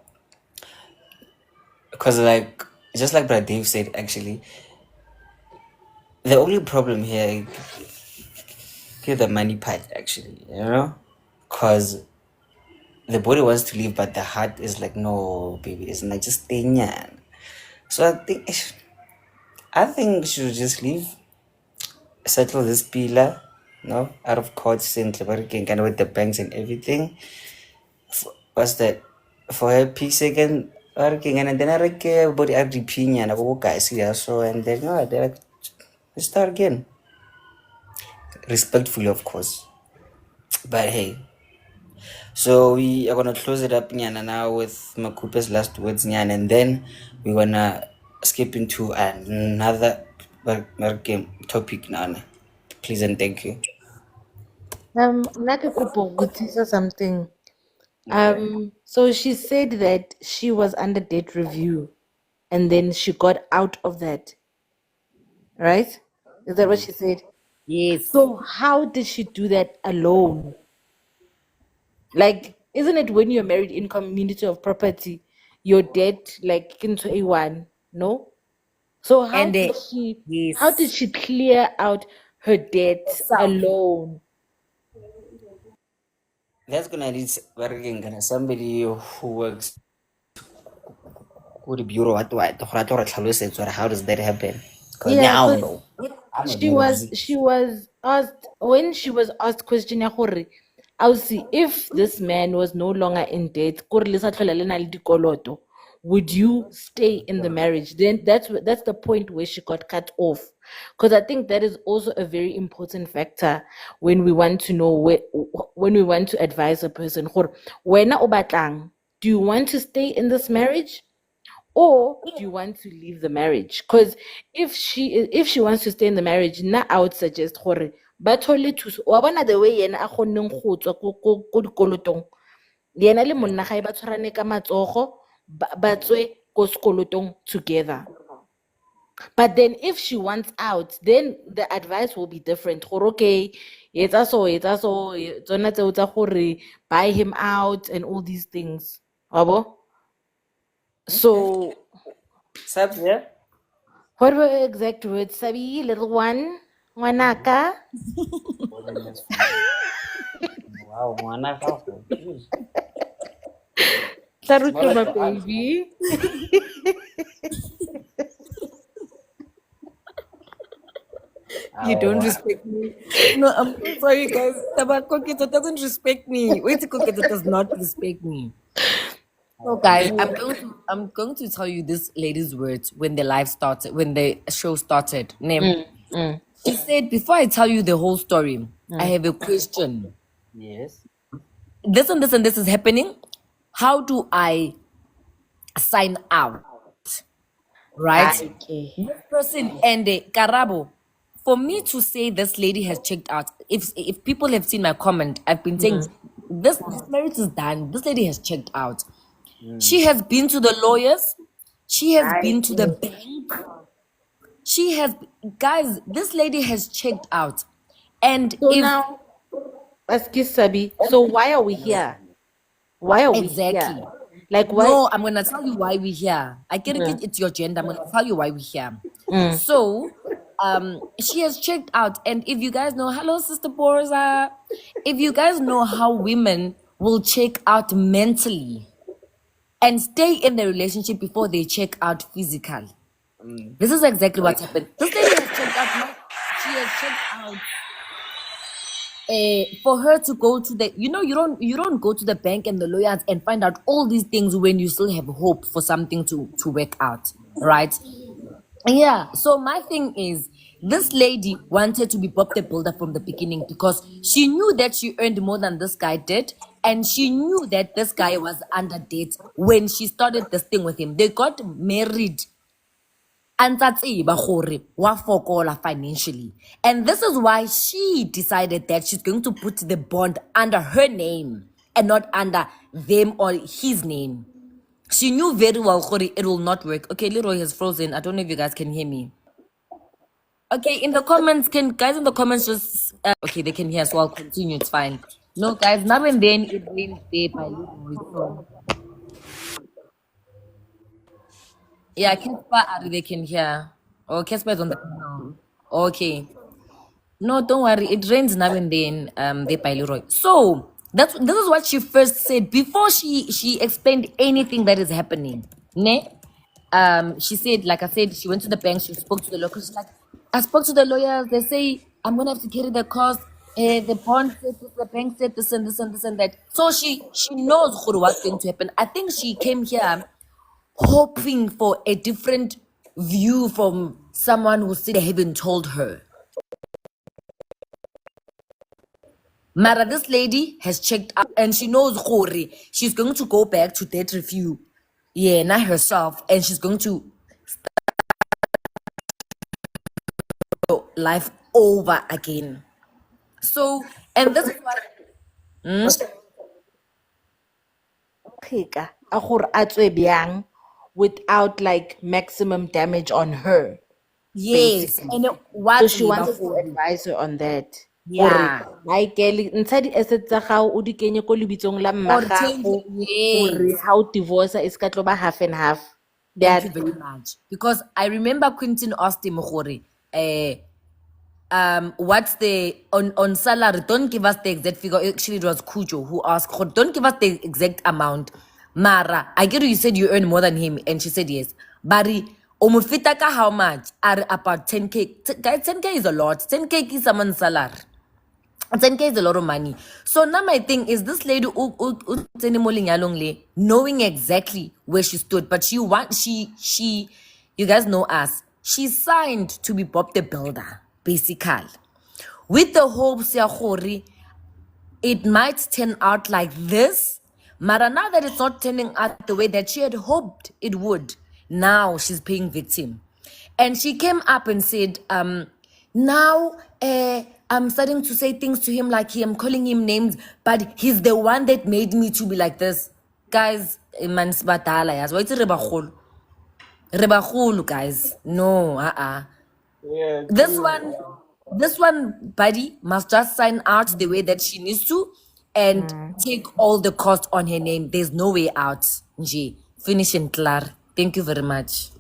like, just like Brad Dave said, actually, the only problem here is the money part, actually, because the body wants to leave, but the heart is like, no, baby, it's not just staying. So I think she should just leave, settle this pillar, out of court, since working kind of with the banks and everything. What's that? For her peace again, working, and then I like body RDP and I go guys here, so and then they're like, start again. Respectfully, of course. But hey, so we are gonna close it up Nyana now with Makupe's last words Nyana, and then we're gonna skip into another game topic Nana. Please and thank you. Nakekupo Gutisa something. So she said that she was under debt review and then she got out of that. Right? Is that what she said? Yes. So how did she do that alone? Like, isn't it when you're married in community of property, your debt like into A1? No? So how And did yes, she clear out her debt herself. alone? That's gonna need working somebody who works with the bureau. How does that happen? Because Yeah, I don't 'cause know. I'm a she bureau. was asked when she was asked question ya gore I'll see if this man was no longer in debt gore le sa tlhola le na le dikoloto, would you stay in the marriage? Then that's the point where she got cut off, because I think that is also a very important factor when we want to know when we want to advise a person gore wena o batlang, do you want to stay in this marriage or do you want to leave the marriage? Because if she wants to stay in the marriage, now I would suggest gore ba thole thuso. Wa bona the way yena a kgonneng go tswa ko dikolotong, yena le monna ga ba tshwarane ka matsogo ba tswe ko sekolotong together. But then if she wants out, then the advice will be different. Okay, it's also buy him out and all these things. Abo? So Sub, yeah? what were the exact words, Sabi, little one? Wanaka? Wow, Monaco. Taruto, my baby. You don't respect me. No, I'm so sorry, guys. Koketo doesn't respect me. Wait, Koketo does not respect me. So, guys, I'm going to tell you this lady's words when the live started, when the show started. Name. She said, before I tell you the whole story, I have a question. Yes. This and this and this is happening. How do I sign out? Right? Okay. This person and Karabo. For me to say this lady has checked out, if people have seen my comment, I've been saying this marriage is done. This lady has checked out. She has been to the lawyers. She has been to the bank. She has, guys, this lady has checked out. And So if now, excuse Sabi, so why are we here? Why are we exactly. here? Like, why? No, I'm gonna tell you why we're here. I get it, it's your gender. I'm gonna tell you why we're here. So, she has checked out, and if you guys know, hello, Sister Borza, if you guys know how women will check out mentally and stay in the relationship before they check out physically, this is exactly what happened. This lady has checked out. She has checked out. For her to go to the, you don't go to the bank and the lawyers and find out all these things when you still have hope for something to work out, right? Yeah. So my thing is, this lady wanted to be Bob the Builder from the beginning because she knew that she earned more than this guy did, and she knew that this guy was under debt when she started this thing with him. They got married. And that's financially. And this is why she decided that she's going to put the bond under her name and not under them or his name. She knew very well it will not work. Okay, Leroy has frozen. I don't know if you guys can hear me. Okay, in the comments, guys in the comments just okay, they can hear, so I'll continue. It's fine. No, guys, now and then it rains there by Leroy. So. Yeah, Casper, they can hear. Oh, Casper is on the panel. Okay. No, don't worry. It rains now and then. They by Leroy. So this is what she first said before she explained anything that is happening. Ne? She said, like I said, she went to the bank. She spoke to the lawyers. She's like, I spoke to the lawyers. They say I'm gonna have to carry the cost. The bond said this, the bank said this and this and this and that. So she knows what's going to happen. I think she came here hoping for a different view from someone who said they haven't told her. Mara, this lady has checked out and she knows she's going to go back to debt review. Yeah, not herself. And she's going to start life over again. So, and this is what... without like maximum damage on her. Yes, basically. and what So she wanted to advise her on that. Yeah. Like ntsha di assets tsa gago o di kenye ko lebitsong la mma gago gore ha o divorce is ka tlo ba half and half. Thank you very much. Because I remember Quentin asked him, what's the on salary? Don't give us the exact figure. Actually, it was Kujo who asked, don't give us the exact amount. Mara, I get you said you earn more than him, and she said yes. Bari, omufita ka how much? Are about 10K. Guys, 10K is a lot. 10K is someone's salary. 10K is a lot of money. So now my thing is this lady knowing exactly where she stood, but she you guys know us. She signed to be Bob the Builder, basically, with the hopes it might turn out like this. Mara, now that it's not turning out the way that she had hoped it would, now she's paying victim. And she came up and said, now I'm starting to say things to him like I'm calling him names, but he's the one that made me to be like this. Guys, Rebahulu, guys. No, Yeah, This true. one, buddy, must just sign out the way that she needs to and take all the cost on her name. There's no way out. Nje. Finish and clear. Thank you very much.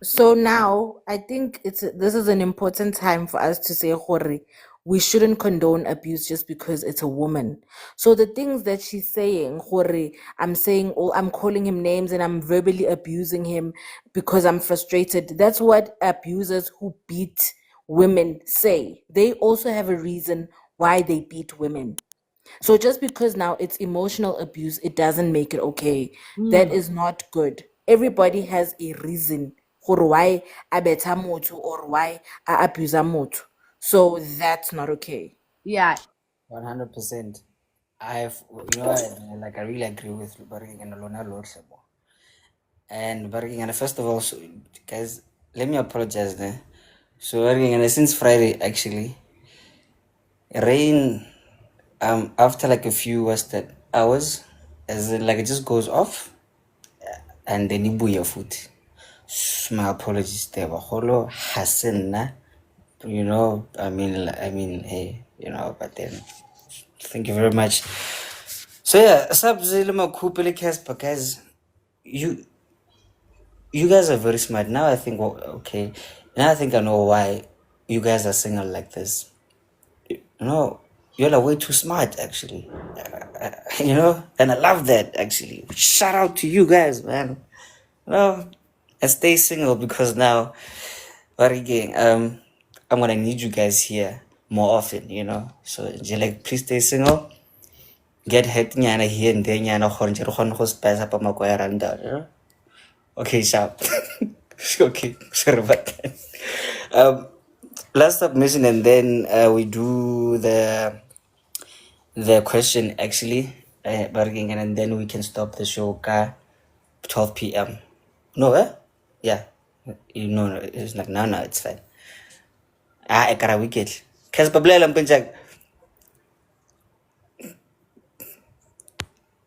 So now I think this is an important time for us to say, Hori, we shouldn't condone abuse just because it's a woman. So the things that she's saying, Hori, I'm saying, oh, I'm calling him names and I'm verbally abusing him because I'm frustrated. That's what abusers who beat women say. They also have a reason why they beat women. So just because now it's emotional abuse, it doesn't make it okay. That is not good. Everybody has a reason for why a beta motho or why a abuse motho. So that's not okay. Yeah. 100%. I really agree with Barking and Lona Lordship. And Barking, and first of all, so, guys, let me apologize there. So Barking, and since Friday, actually, rain, after like a few hours, as in, like it just goes off, and then you your foot. My apologies there, but holo hasenna. Hey, but then thank you very much. So yeah, subzile makupele Casper, guys, you you guys are very smart. Now I think, okay, now I think I know why you guys are single like this. You're like way too smart, actually. And I love that, actually. Shout out to you guys, man. And stay single because now, again, I'm gonna need you guys here more often, So, like, please stay single. Get head nyana here and there, nyana khon go spice up my around. Okay, sharp. Okay, sorry about that. Last submission, and then we do the question actually, bargaining, and then we can stop the show ka 12 p.m. No, yeah, no, it's like no, it's fine. I can't wicked. Cause Pablo Lampenjak.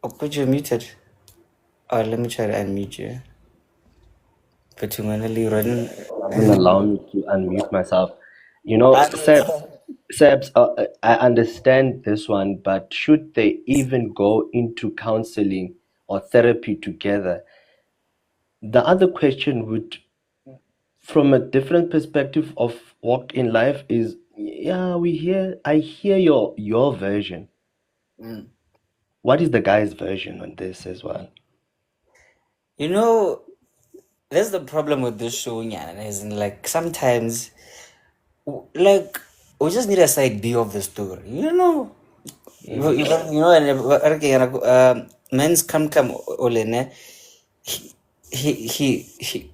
Oh, put you muted. Oh, let me try to unmute you. But you wanna run. Doesn't allow me to unmute myself. Sebs, I understand this one, but should they even go into counseling or therapy together? The other question would, from a different perspective of walk in life, is I hear your version. What is the guy's version on this as well? That's the problem with this show, yeah, is like sometimes, like, we just need a side B of the story, and men's come olene. He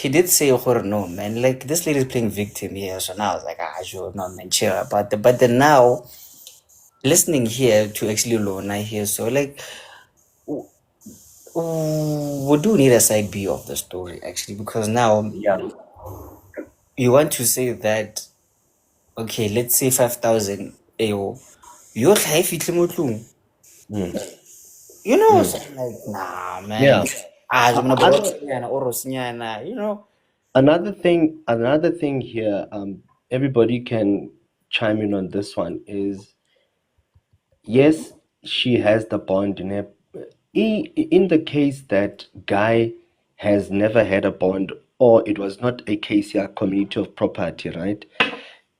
did say, oh no, man, like this lady's playing victim here. So now I was like, sure, no, man, chill about it. But then now, listening here to actually Lona here, so like, we do need a side B of the story actually, because now you want to say that, okay, let's say 5,000 AO, you're life so like, nah, man. Yeah. You know. Another thing here, everybody can chime in on this one, is yes, she has the bond in her. In the case that guy has never had a bond, or it was not a case here, community of property, right?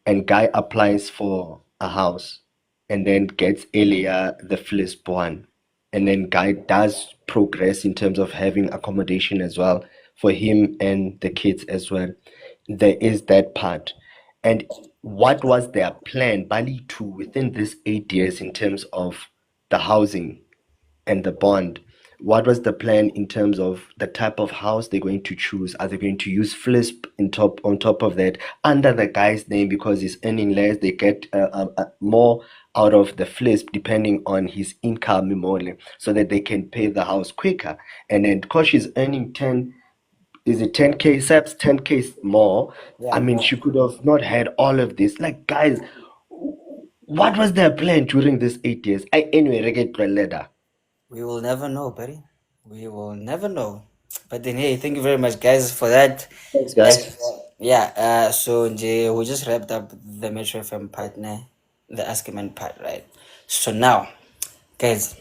And guy applies for a house and then gets earlier the FLISP one. And then guy does progress in terms of having accommodation as well for him and the kids as well. There is that part. And what was their plan, Bali, to within this 8 years in terms of the housing and the bond? What was the plan in terms of the type of house they're going to choose? Are they going to use FLISP on top of that under the guy's name because he's earning less? They get more out of the FLISP depending on his income memorial, so that they can pay the house quicker. And then because she's earning 10K SEPs, 10K more. Yeah, I mean, she could have not had all of this. Like, guys, what was their plan during these 8 years? Anyway, I get letter. we will never know, buddy. We will never know. But then, hey, thank you very much, guys, for that. Thanks, guys. Yeah. So we just wrapped up the Metro FM partner, the Ask a Man part, right? So now, guys,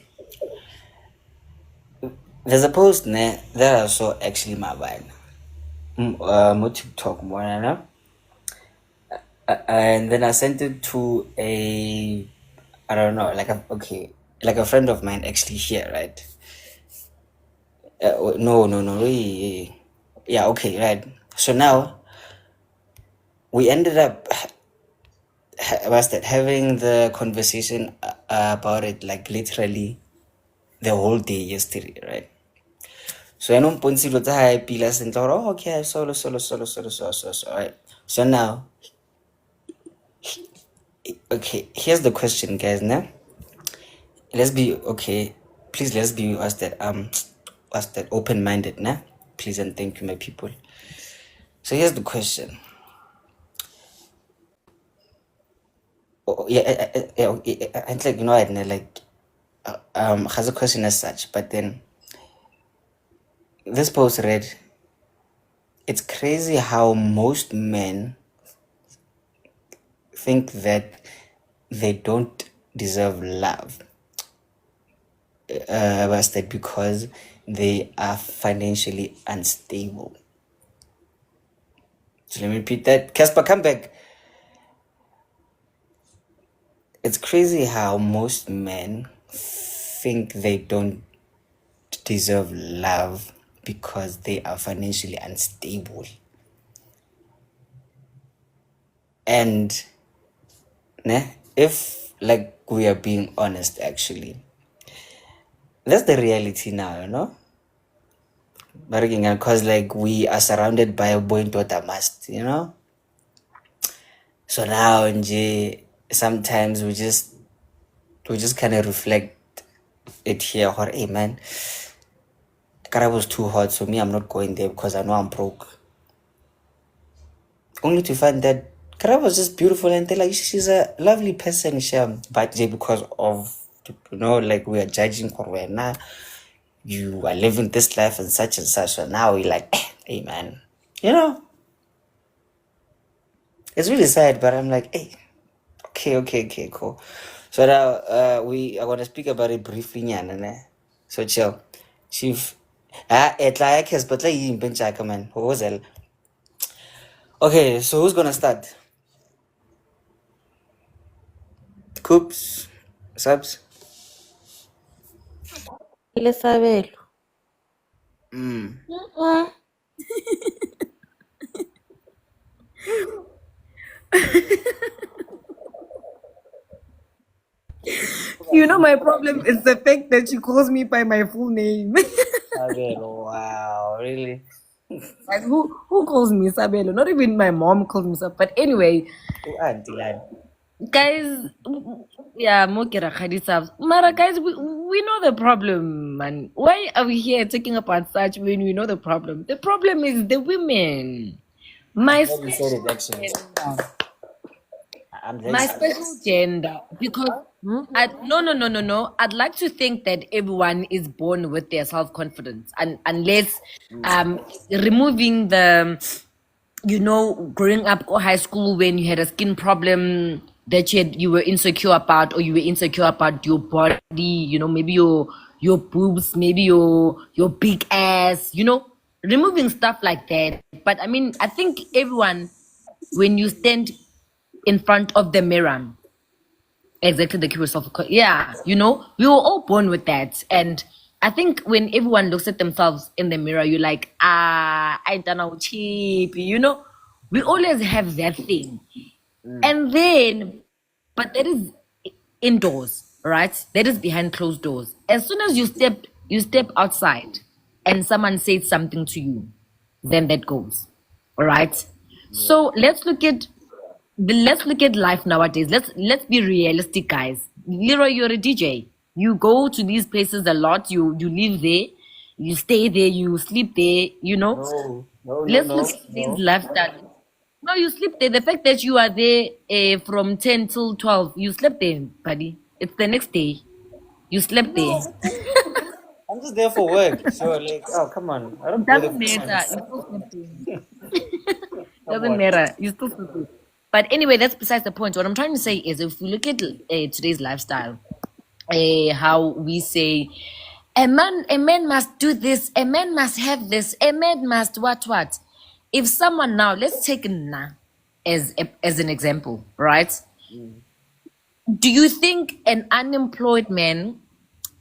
there's a post that I saw actually my bad. Mo TikTok more, and then I sent it to I don't know, like a friend of mine actually here, right? No, yeah, okay, right. So now we ended up having the conversation about it like literally the whole day yesterday, right? So I know Ponsi pila sentle, oh okay, solo, right? So now, okay, here's the question, guys. Now let's be okay. Please let's be what's that open-minded, nah? Please and thank you, my people. So here's the question. And like I like has a question as such, but then this post read, it's crazy how most men think that they don't deserve love. Was that because they are financially unstable? So let me repeat that. Casper, come back. It's crazy how most men think they don't deserve love because they are financially unstable. And if like we are being honest, actually, that's the reality now, because like we are surrounded by a boy daughter must, so now sometimes we just kind of reflect it here, or hey man, Karab was too hot, so me I'm not going there because I know I'm broke. Only to find that Karab was just beautiful and they're like she's a lovely person, but because of like we are judging Corona, you are living this life and such, so now we like, hey man, it's really sad, but I'm like, hey, okay, cool. So now we are gonna speak about it briefly, so chill, chief. But like man. Okay, so who's gonna start? Coops, subs. Lesabelo. You know, my problem is the fact that she calls me by my full name. Sabelo, wow, really? Like, who calls me Sabelo? Not even my mom calls me Sabelo. But anyway, guys, yeah, Mokira Khadisab. Mara, guys, we know the problem, man. Why are we here talking about such when we know the problem? The problem is the women. My special gender, because no. I'd like to think that everyone is born with their self-confidence, and unless removing the growing up or high school when you had a skin problem that you were insecure about, or you were insecure about your body, maybe your boobs, maybe your big ass, removing stuff like that. But I mean, I think everyone, when you stand in front of the mirror, exactly the curious of, yeah, we were all born with that. And I think when everyone looks at themselves in the mirror, you're like, I don't know, cheap, we always have that thing. And then, but that is indoors, right? That is behind closed doors. As soon as you step outside and someone says something to you, then that goes. All right. So let's look at life nowadays. Let's be realistic, guys. Leroy, you're a DJ. You go to these places a lot. You live there. You stay there. You sleep there. Let's look at this lifestyle. No, you sleep there. The fact that you are there from 10 till 12, you slept there, buddy. It's the next day. You slept there. I'm just there for work. So like, oh come on, I don't It go there doesn't for matter. fun. You still sleeping. Come Doesn't on. matter. You still sleeping. But anyway, that's besides the point. What I'm trying to say is, if we look at today's lifestyle, how we say a man must do this, a man must have this, a man must what. If someone now, let's take Na as an example, right? Do you think an unemployed man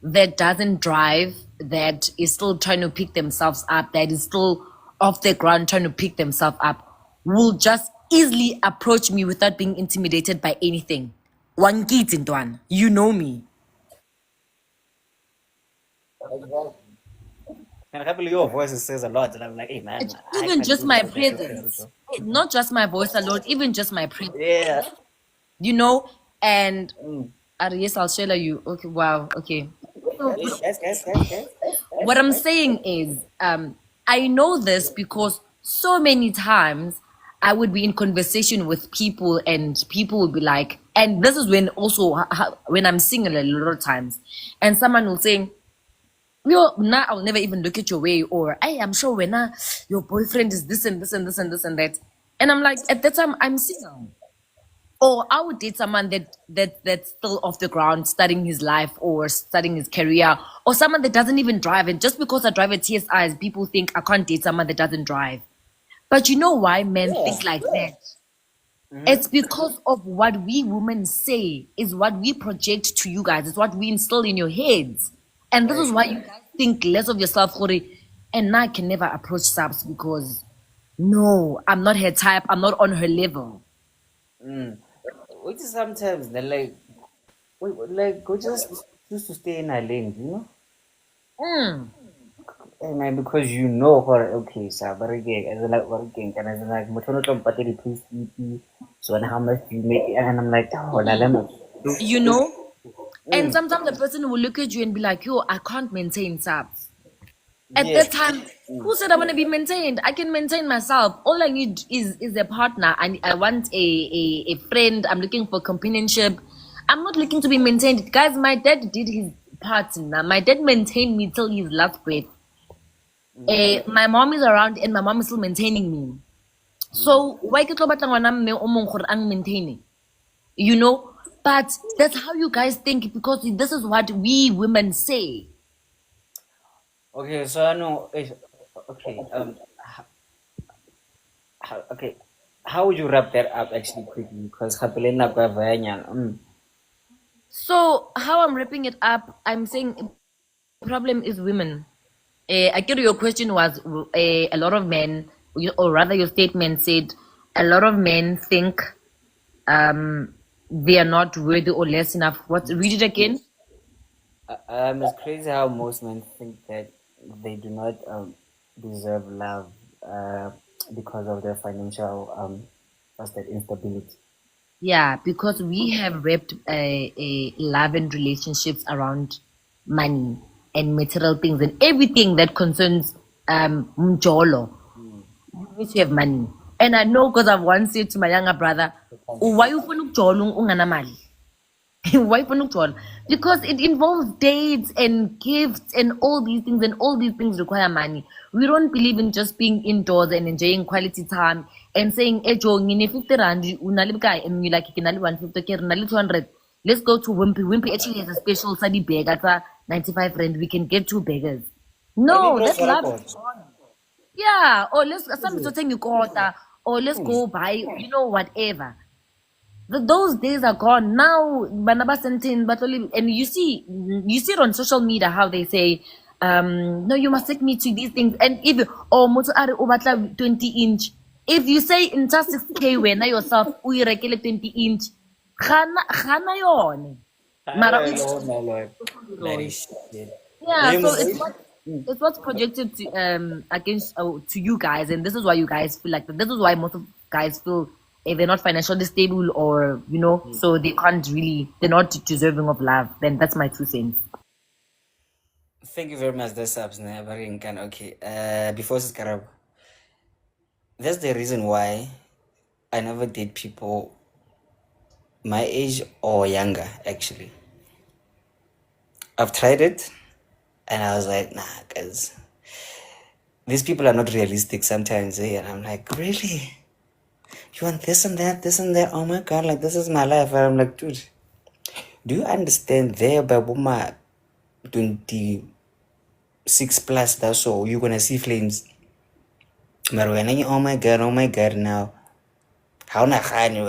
that doesn't drive, that is still trying to pick themselves up, that is still off the ground trying to pick themselves up, will just easily approach me without being intimidated by anything? One kid in one, you know me. And happily your voice says a lot, and I'm like, hey man, I Even can just do my this. That's okay. presence, not just my voice alone, even just my presence, Yeah. you know. And Mm. yes, I'll share you. Okay, wow, okay. So, Guys. what I'm saying is, I know this because so many times I would be in conversation with people, and people would be like, and this is when also when I'm single a lot of times, and someone will say, "Yo, now I'll never even look at your way," or "I am sure when your boyfriend is this and this and this and this and that," and I'm like, at that time I'm single. Or I would date someone that's still off the ground, studying his life or studying his career, or someone that doesn't even drive. And just because I drive a TSI, people think I can't date someone that doesn't drive. But you know why men think like that? It's because of what we women say, is what we project to you guys, it's what we instill in your heads. And this is why you guys think less of yourself, Khori. And I can never approach subs because no, I'm not her type, I'm not on her level. Which is sometimes they're like, we just choose to stay in our lanes, you know? Hey man, because you know what, okay, so very gay, as like working, and as like, Motono Patty, please, so and how much you make, and I'm like, oh, You know? And sometimes the person will look at you and be like, yo, I can't maintain subs. At that time, who said I want to be maintained? I can maintain myself. All I need is a partner. I want a friend. I'm looking for companionship. I'm not looking to be maintained. Guys, my dad did his part now. My dad maintained me till his last breath. My mom is around and my mom is still maintaining me. So why ke tlo batla ngwana mme o mong gore ang maintaining? You know? But that's how you guys think, because this is what we women say. Okay, so I know. Okay, okay. How would you wrap that up actually quickly? Because So how I'm wrapping it up, I'm saying the problem is women. I get your question was a lot of men, or rather your statement said a lot of men think they are not worthy or less enough. What? Read it again. It's crazy how most men think that they do not deserve love because of their financial what's that, instability. Yeah, because we have wrapped love and relationships around money and material things and everything that concerns mjolo. You need to have money. And I know, because I've once said to my younger brother, why you funa ukujolo ungana mali? Why you funa ukujolo? Because it involves dates and gifts and all these things, and all these things require money. We don't believe in just being indoors and enjoying quality time and saying, hey Joe, ngine 50 rand, unali bukai, and you like kinali 150, okay, nali 200. Let's go to Wimpy. Wimpy actually has a special study bag at 95 rand. We can get 2 beggars. No, that's love. Yeah, or let's something you quarter, or let's go buy, whatever. Those days are gone now. Banaba Sentin, but only, and you see it on social media how they say, no, you must take me to these things. And if motor are over 20-inch, if you say in just 6K when yourself we regular 20-inch, khana yone. Mara yeah, so it's what's projected to against to you guys, and this is why you guys feel like that. This is why most of guys feel if they're not financially stable, or so they're not deserving of love. Then that's my 2 cents. Thank you very much. That's very okay. Before this Karab, that's the reason why I never date people my age or younger. Actually, I've tried it. And I was like, nah, guys, these people are not realistic sometimes, eh? And I'm like, really? You want this and that, this and that? Oh my God, like this is my life. And I'm like, dude, do you understand there by Buma 26 plus that's so you're gonna see flames. But when I, oh my God, now. How na khani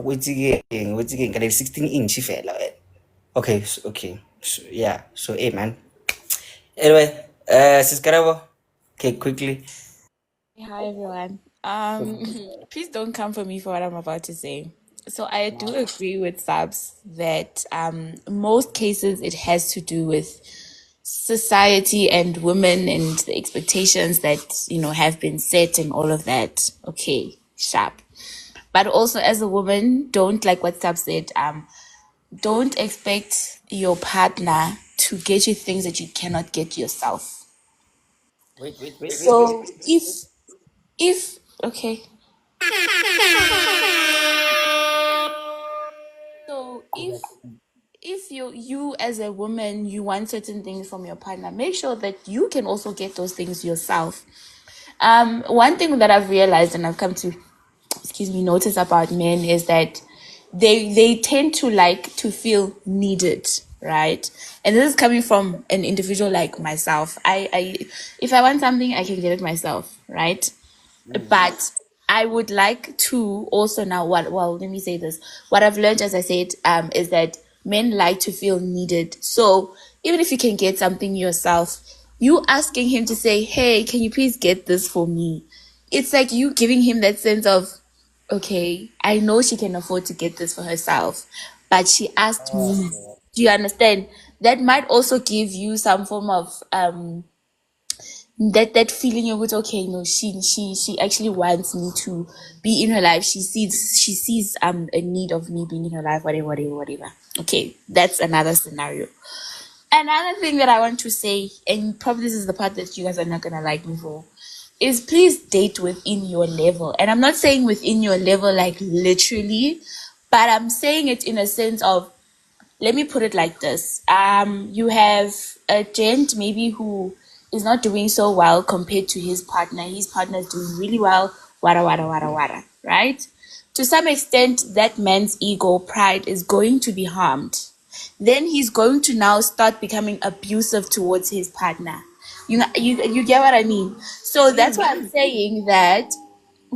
what's again? Can I 16-inch fella? Okay, okay. So, yeah. So hey man. Anyway, Sis Karabo. Okay, quickly. Hi everyone. Please don't come for me for what I'm about to say. So I do agree with Subs that most cases it has to do with society and women and the expectations that have been set and all of that. Okay, sharp. But also as a woman, don't, like what Subs said, don't expect your partner to get you things that you cannot get yourself. Wait. So if okay. So if you as a woman, you want certain things from your partner, make sure that you can also get those things yourself. One thing that I've realized and I've come to notice about men is that they tend to like to feel needed, right? And this is coming from an individual like myself. I if I want something, I can get it myself, right? But I would like to also now well let me say this. What I've learned, as I said, is that men like to feel needed. So even if you can get something yourself, you asking him to say, hey, can you please get this for me? It's like you giving him that sense of, okay, I know she can afford to get this for herself, but she asked me. Do you understand? That might also give you some form of that feeling of it. Okay, no, she actually wants me to be in her life. She sees a need of me being in her life, whatever. Okay, that's another scenario. Another thing that I want to say, and probably this is the part that you guys are not gonna like me for, is please date within your level. And I'm not saying within your level like literally, but I'm saying it in a sense of, let me put it like this. You have a gent maybe who is not doing so well compared to his partner. His partner is doing really well, wada, right? To some extent, that man's ego, pride is going to be harmed. Then he's going to now start becoming abusive towards his partner. You get what I mean? So that's why I'm saying that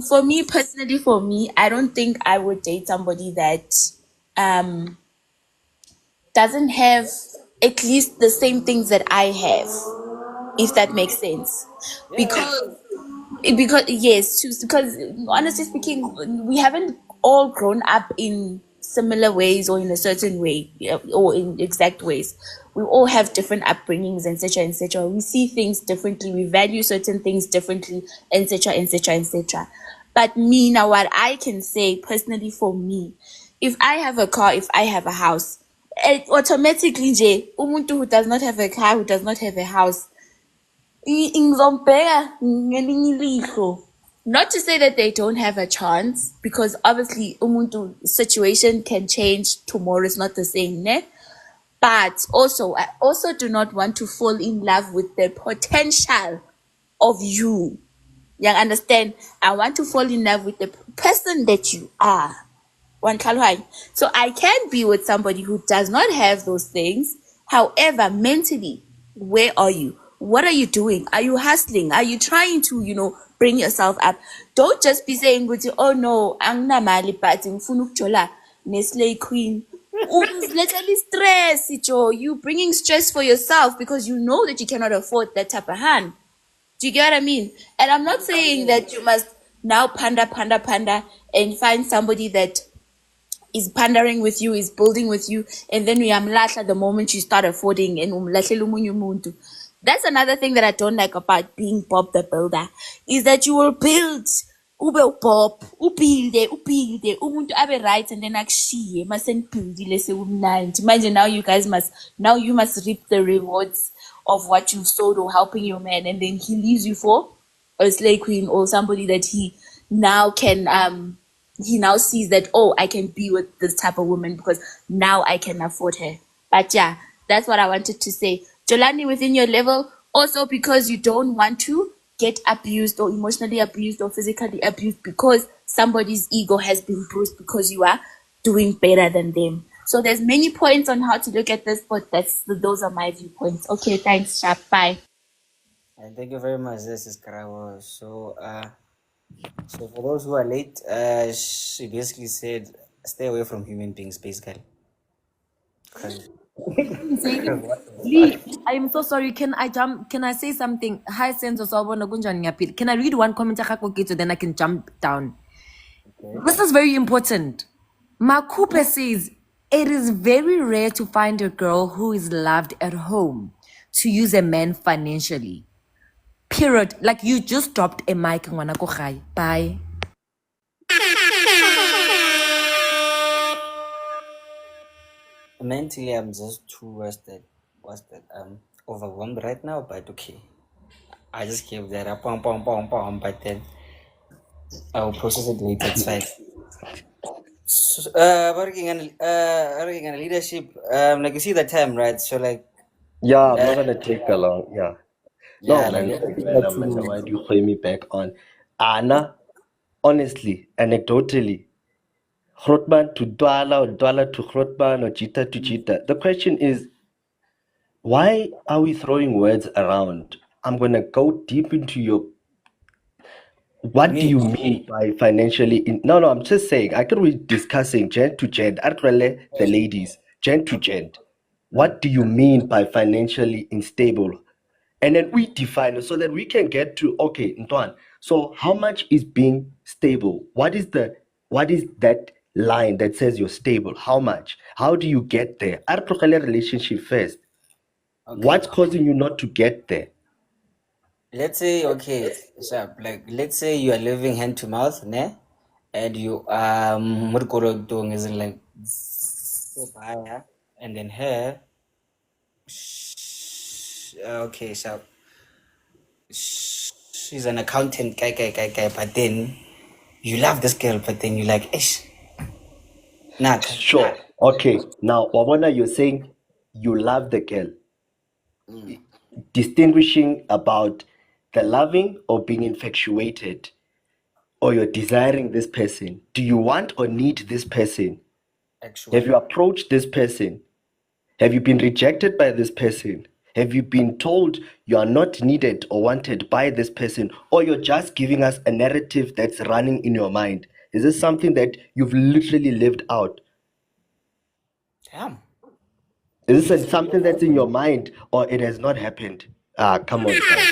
for me personally, I don't think I would date somebody that doesn't have at least the same things that I have, if that makes sense. Because yes, because honestly speaking, we haven't all grown up in similar ways or in a certain way, or in exact ways. We all have different upbringings, etc., etc. We see things differently, we value certain things differently, etc., etc., etc. But me now, what I can say personally for me, if I have a car, if I have a house, automatically nje, umuntu who does not have a car, who does not have a house, ngizombheka ngelinye ilihlo. Not to say that they don't have a chance, because obviously umuntu situation can change, tomorrow is not the same, ne? But also, I also do not want to fall in love with the potential of you. You understand? I want to fall in love with the person that you are. So I can be with somebody who does not have those things. However, mentally, where are you? What are you doing? Are you hustling? Are you trying to, bring yourself up? Don't just be saying, oh no, anginamali but ngifuna ukujola Nestle Queen. Literally stress, Joe. You bringing stress for yourself because you know that you cannot afford that type of hand. Do you get what I mean? And I'm not saying that you must now panda and find somebody that is pandering with you, is building with you, and then we amlahla the moment you start affording and umlahlela omunye umuntu. That's another thing that I don't like about being Bob the Builder, is that you will build, ube Bob, ubuilde, umuntu abe right, and then akushiye, mustn't build Imagine now you must reap the rewards of what you've sowed or helping your man, and then he leaves you for a slave queen or somebody that he now sees that, oh, I can be with this type of woman because now I can afford her. But yeah, that's what I wanted to say. Jolani within your level, also because you don't want to get abused or emotionally abused or physically abused because somebody's ego has been bruised because you are doing better than them. So there's many points on how to look at this, but those are my viewpoints. Okay, thanks, Sharp. Bye. And thank you very much. This is Karawa. So for those who are late, she basically said, "Stay away from human beings." Basically, Lee, I'm so sorry. Can I jump? Can I say something? Hi, sense of Can I read one comment so then I can jump down? This is very important. Makupe says it is very rare to find a girl who is loved at home to use a man financially. Period. Like you just dropped a mic. Bye. mentally, I'm just too overwhelmed right now. But okay, I just gave that up, but then I'll process it later. It's fine. So, working on leadership. Like you see the time, right? So like, Yeah, I'm not gonna take along. Yeah. No, yeah, man. like Why do you play me back on? Anna, honestly, anecdotally, Grootman to Dwala or Dwala to Grootman or Jita to Jita. The question is, why are we throwing words around? I'm gonna go deep into your. What do you mean by financially? No, I'm just saying. I could be discussing gent to gent. Actually, the ladies, gent to gent. What do you mean by financially unstable? And then we define it so that we can get to okay, Ntuan. So how much is being stable? What is that line that says you're stable? How much? How do you get there? Article relationship first. What's causing you not to get there? let's say okay, sharp. Like let's say you are living hand to mouth, ne? And you doing is like and then her okay, sharp. She's an accountant guy, but then you love this girl, but then you like ish. Nah. Sure. Okay. Now, Wawona, you're saying you love the girl. Distinguishing about the loving or being infatuated, or you're desiring this person. Do you want or need this person? Actually. Have you approached this person? Have you been rejected by this person? Have you been told you are not needed or wanted by this person? Or you're just giving us a narrative that's running in your mind? Is this something that you've literally lived out? Damn. Is this something that's in your mind or it has not happened? Come on, guys.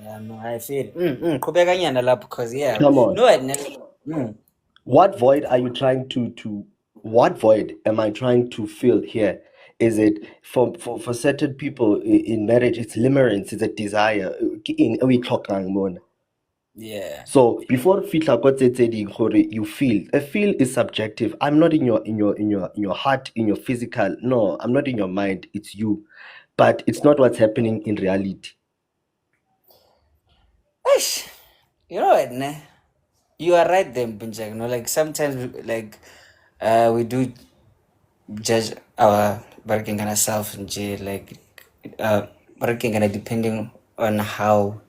Yeah, no, I feel. Because yeah. Come on. No, I never. What void are you trying to what void am I trying to fill here? Is it for certain people in marriage, it's limerence, it's a desire. Yeah. So before fitla got you feel. A feel is subjective. I'm not in your heart, in your physical. No, I'm not in your mind. It's you. But it's not what's happening in reality. Ish. You know what, ne? You are right there, Pinchak. You know, like sometimes we do judge our working on ourselves and like working on depending on how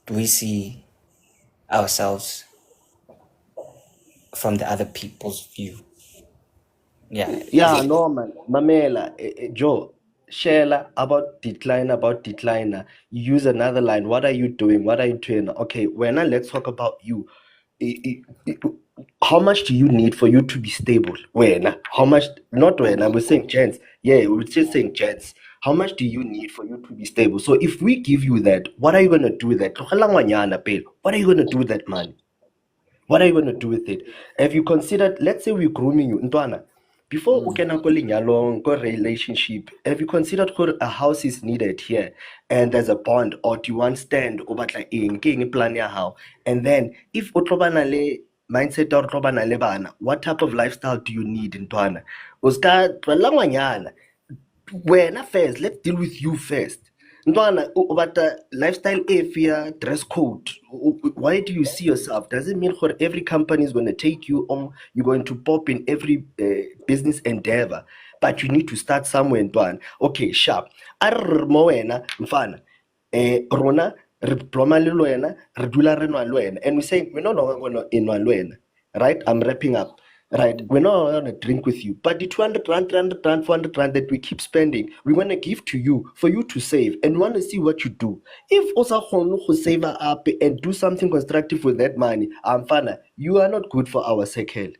do we see ourselves from the other people's view. Yeah. Yeah, no, man. Mamela, Joe, Sheila, about decliner. You use another line. What are you doing? What are you doing? Okay, now let's talk about you. How much do you need for you to be stable? How much? Not when I was saying gents. Yeah, we're just saying gents. How much do you need for you to be stable? So if we give you that, what are you gonna do with that? What are you gonna do with that money? What are you going to do with it? Have you considered, let's say we're grooming you, Ntwana, before we can go relationship, have you considered a house is needed here and there's a bond, or do you want stand over plan how? And then if utlobana le mindset or utlobana le bana, what type of lifestyle do you need, Ntwana? Uska twalangwanyana. Wena first, let's deal with you first. Ntwana, but lifestyle fear, dress code. Why do you see yourself? Does it mean for every company is going to take you on? You're going to pop in every business endeavor. but you need to start somewhere, Ntwana. Okay, sharp. Mo wena mfana. Rona re ploma le wena, re dula re nwa le wena, and we say we're no longer gonna inwa le wena. Right? I'm wrapping up. Right, we're not gonna drink with you, but the 200 rand, 300 rand, 400 rand that we keep spending, we want to give to you for you to save, and we want to see what you do. If also who save up and do something constructive with that money, fana, you are not good for our circle,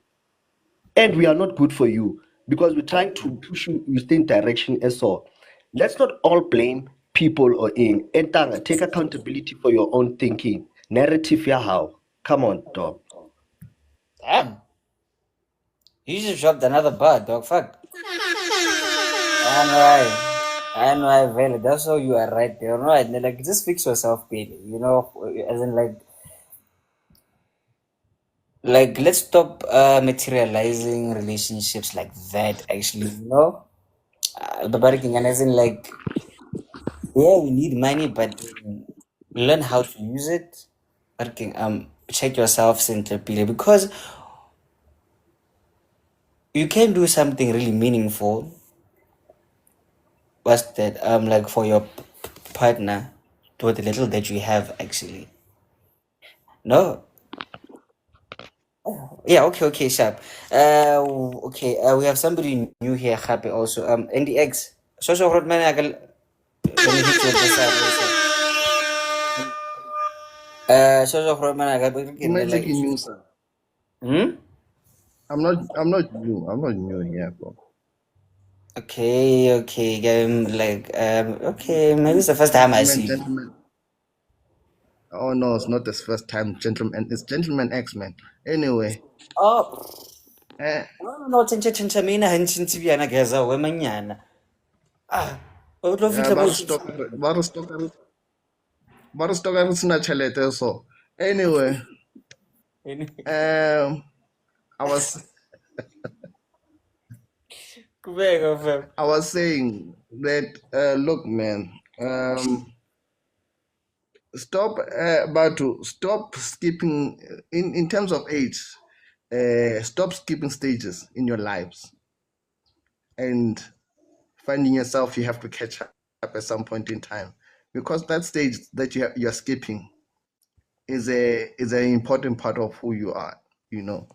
and we are not good for you because we're trying to push you within direction as so. Let's not all blame people or in. Entanga, take accountability for your own thinking. Narrative, yeah, how? Come on, dog. Damn. You just dropped another bar, dog. Fuck. I know I value. That's how you are right there. Right? Like, just fix yourself, baby. You know, as in like let's stop materializing relationships like that. Actually, you know, but as in like, yeah, we need money, but learn how to use it. But check yourself, simply because you can do something really meaningful. What's that? Like for your partner, with the little that you have, actually. No. Yeah. Okay. Sharp. Okay. We have somebody new here. Happy also. NDX. Social Rodman. Let me hit you with this side also. Social Rodman. You're not taking new, sir. I'm not new. I'm not new here, bro. Okay. Okay. Maybe it's the first time I see you. Gentlemen. Oh no, it's not the first time, gentleman. It's Gentleman X, man. Anyway. Oh. No, chencha mina hanchinti biana geza we manyana. O tlo fitla mo ba re stoka re sena tšhelete so. Anyway. I was saying that look, man, stop stop skipping in terms of age. Stop skipping stages in your lives, and finding yourself you have to catch up at some point in time, because that stage that you're skipping is an important part of who you are. You know.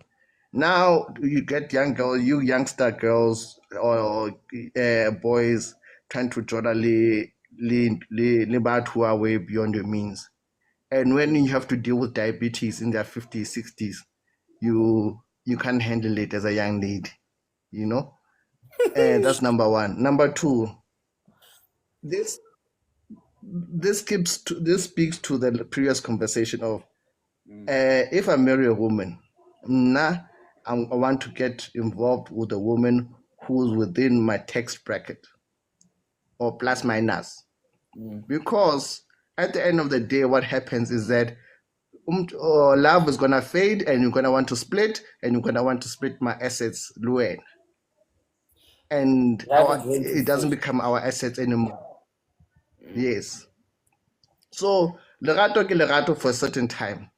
Now you get you youngster girls or boys trying to totally live who are way beyond your means. And when you have to deal with diabetes in their 50s, 60s, you can't handle it as a young lady, you know? And that's number one. Number two, this speaks to the previous conversation of if I marry a woman, I want to get involved with a woman who's within my tax bracket or plus minus. Because at the end of the day, what happens is that love is going to fade and you're going to want to split, and you're going to want to split my assets, Luen. And it doesn't become our assets anymore. Yes. So, lerato ke lerato for a certain time.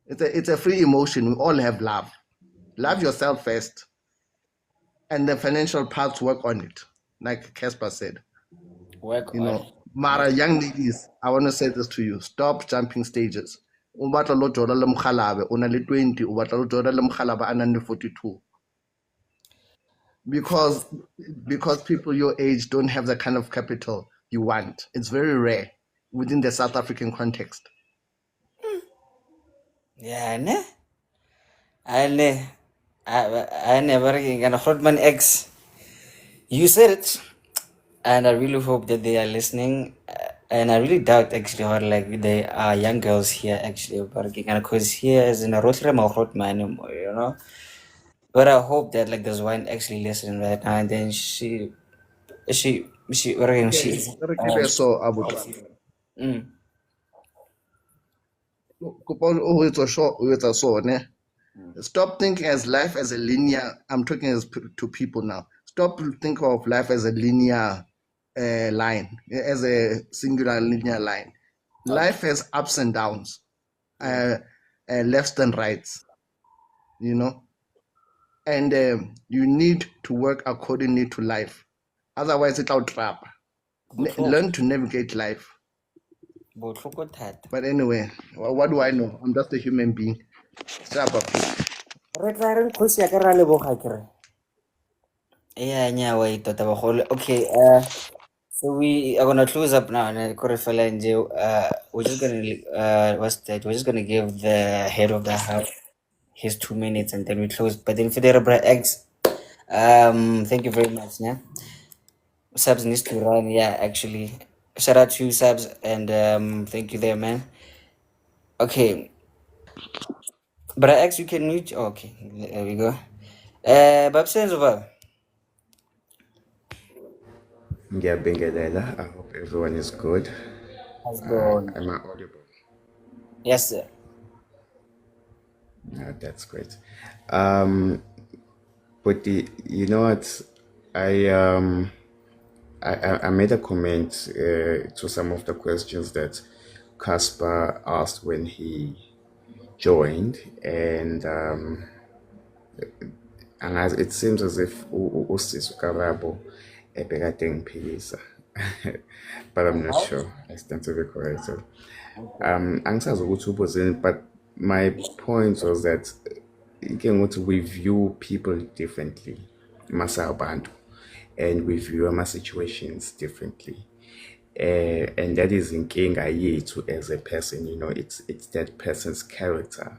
It's a free emotion. We all have love. Love yourself first, and the financial parts work on it, like Casper said. Mara, young ladies, I want to say this to you: stop jumping stages. O batla lo jola le mkhalabe, o na le 20, o batla lo jola le mkhalabe a nang le 42. Because people your age don't have the kind of capital you want. It's very rare within the South African context. Yeah, ne? I never can Hotman X. You said it, and I really hope that they are listening. And I really doubt actually how like there are young girls here actually working, and because here is in a Rotterdam or Hotman, you know. But I hope that like there's one actually listening right now, and then she working Stop thinking as life as a linear. I'm talking to people now. Stop thinking of life as a linear line, as a singular linear line. Life has ups and downs, lefts and rights, you know. and you need to work accordingly to life. Otherwise, it'll trap. Learn to navigate life. But anyway, what do I know? I'm just a human being. Yeah, wait, okay, so we are gonna close up now. And we're just gonna what's that? We're just gonna give the head of the house his 2 minutes and then we close. But then Federer X, thank you very much. Yeah, Subs needs to run. Yeah, actually, shout out to you, Subs, and thank you there, man. Okay, but X, you can mute. Oh, okay, there we go. Babsenzo, Bab. Ngiyabingelela. I hope everyone is good. How's it going? Am I audible? Yes, sir. That's great. But you know what? I I made a comment to some of the questions that Caspar asked when he joined, and it seems as if uSiso Karabo ebekade ngiphikisa, but I'm not sure. I stand to be corrected. Angisazi ukuthi ubuzini, but my point was that we view people differently, masabantu, and we view our situations differently. And that is inkinga yethu as a person, it's that person's character.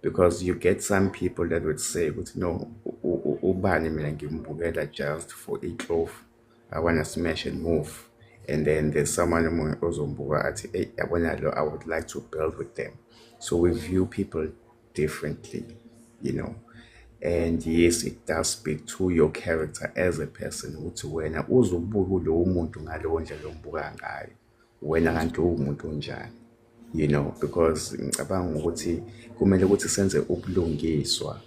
Because you get some people that would say, no, ubani mina ngimbukela just for a cloth, I want to smash and move. And then there's someone ozombuka athi, hey, I would like to build with them. So we view people differently, and yes, it does speak to your character as a person ukuthi wena uzobuka kulowo muntu ngalowo ndlela ombuka ngayo, wena kanti uwumuntu onjani, because ngicabanga ukuthi kumele ukuthi senze ubulungiswa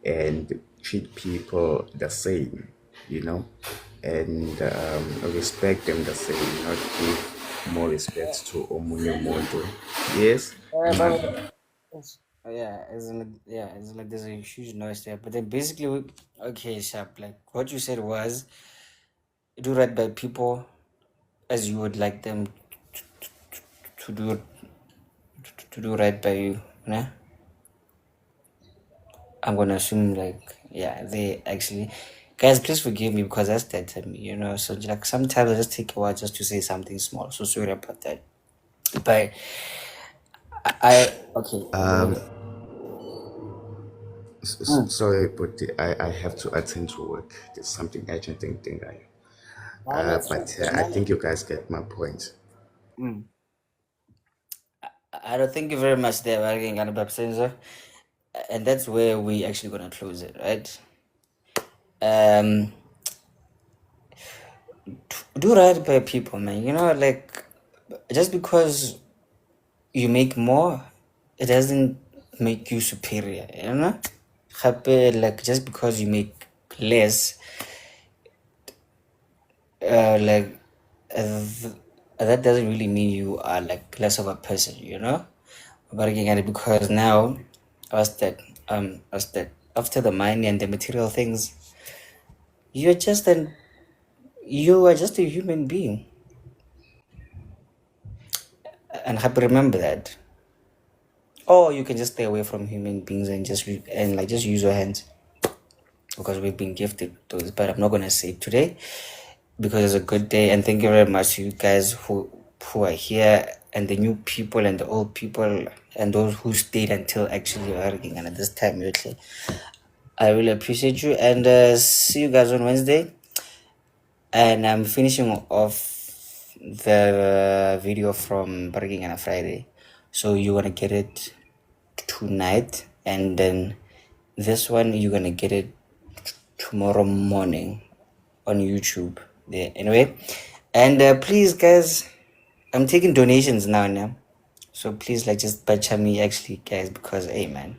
and treat people the same, and respect them the same, not give more respect to omunye umuntu. Yes. It's like there's a huge noise there. But then basically, okay, Sharp, like what you said was do right by people as you would like them to do right by you. Nah? I'm gonna assume they actually, guys, please forgive me because that's that to me, So like sometimes I just take a while just to say something small. So sorry about that. But okay. Sorry, but I have to attend to work. There's something urgent thing but I think you guys get my point. I don't thank you very much there, and that's where we actually gonna close it, right? Do right by people, man. Like just because you make more, it doesn't make you superior, like just because you make less, that doesn't really mean you are like less of a person, But again, because now what's that after the money and the material things, you are just a human being, and happy remember that. Or you can just stay away from human beings and just use your hands, because we've been gifted those. But I'm not gonna say it today because it's a good day. And thank you very much to you guys who are here, and the new people and the old people and those who stayed until actually working and at this time. I really appreciate you, and see you guys on Wednesday. And I'm finishing off the video from Barking on a Friday, so you're gonna get it tonight, and then this one you're gonna get it tomorrow morning on YouTube there. Anyway, and please guys, I'm taking donations now, so please just batcha me actually, guys, because hey man,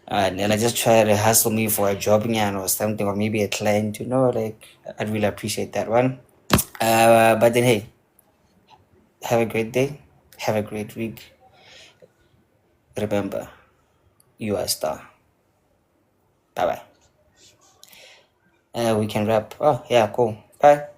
and I just try to hustle me for a job or something, or maybe a client, I'd really appreciate that one. But then hey, have a great day, have a great week. Remember, you are a star. Bye bye. we can wrap. Oh, yeah, cool. Bye.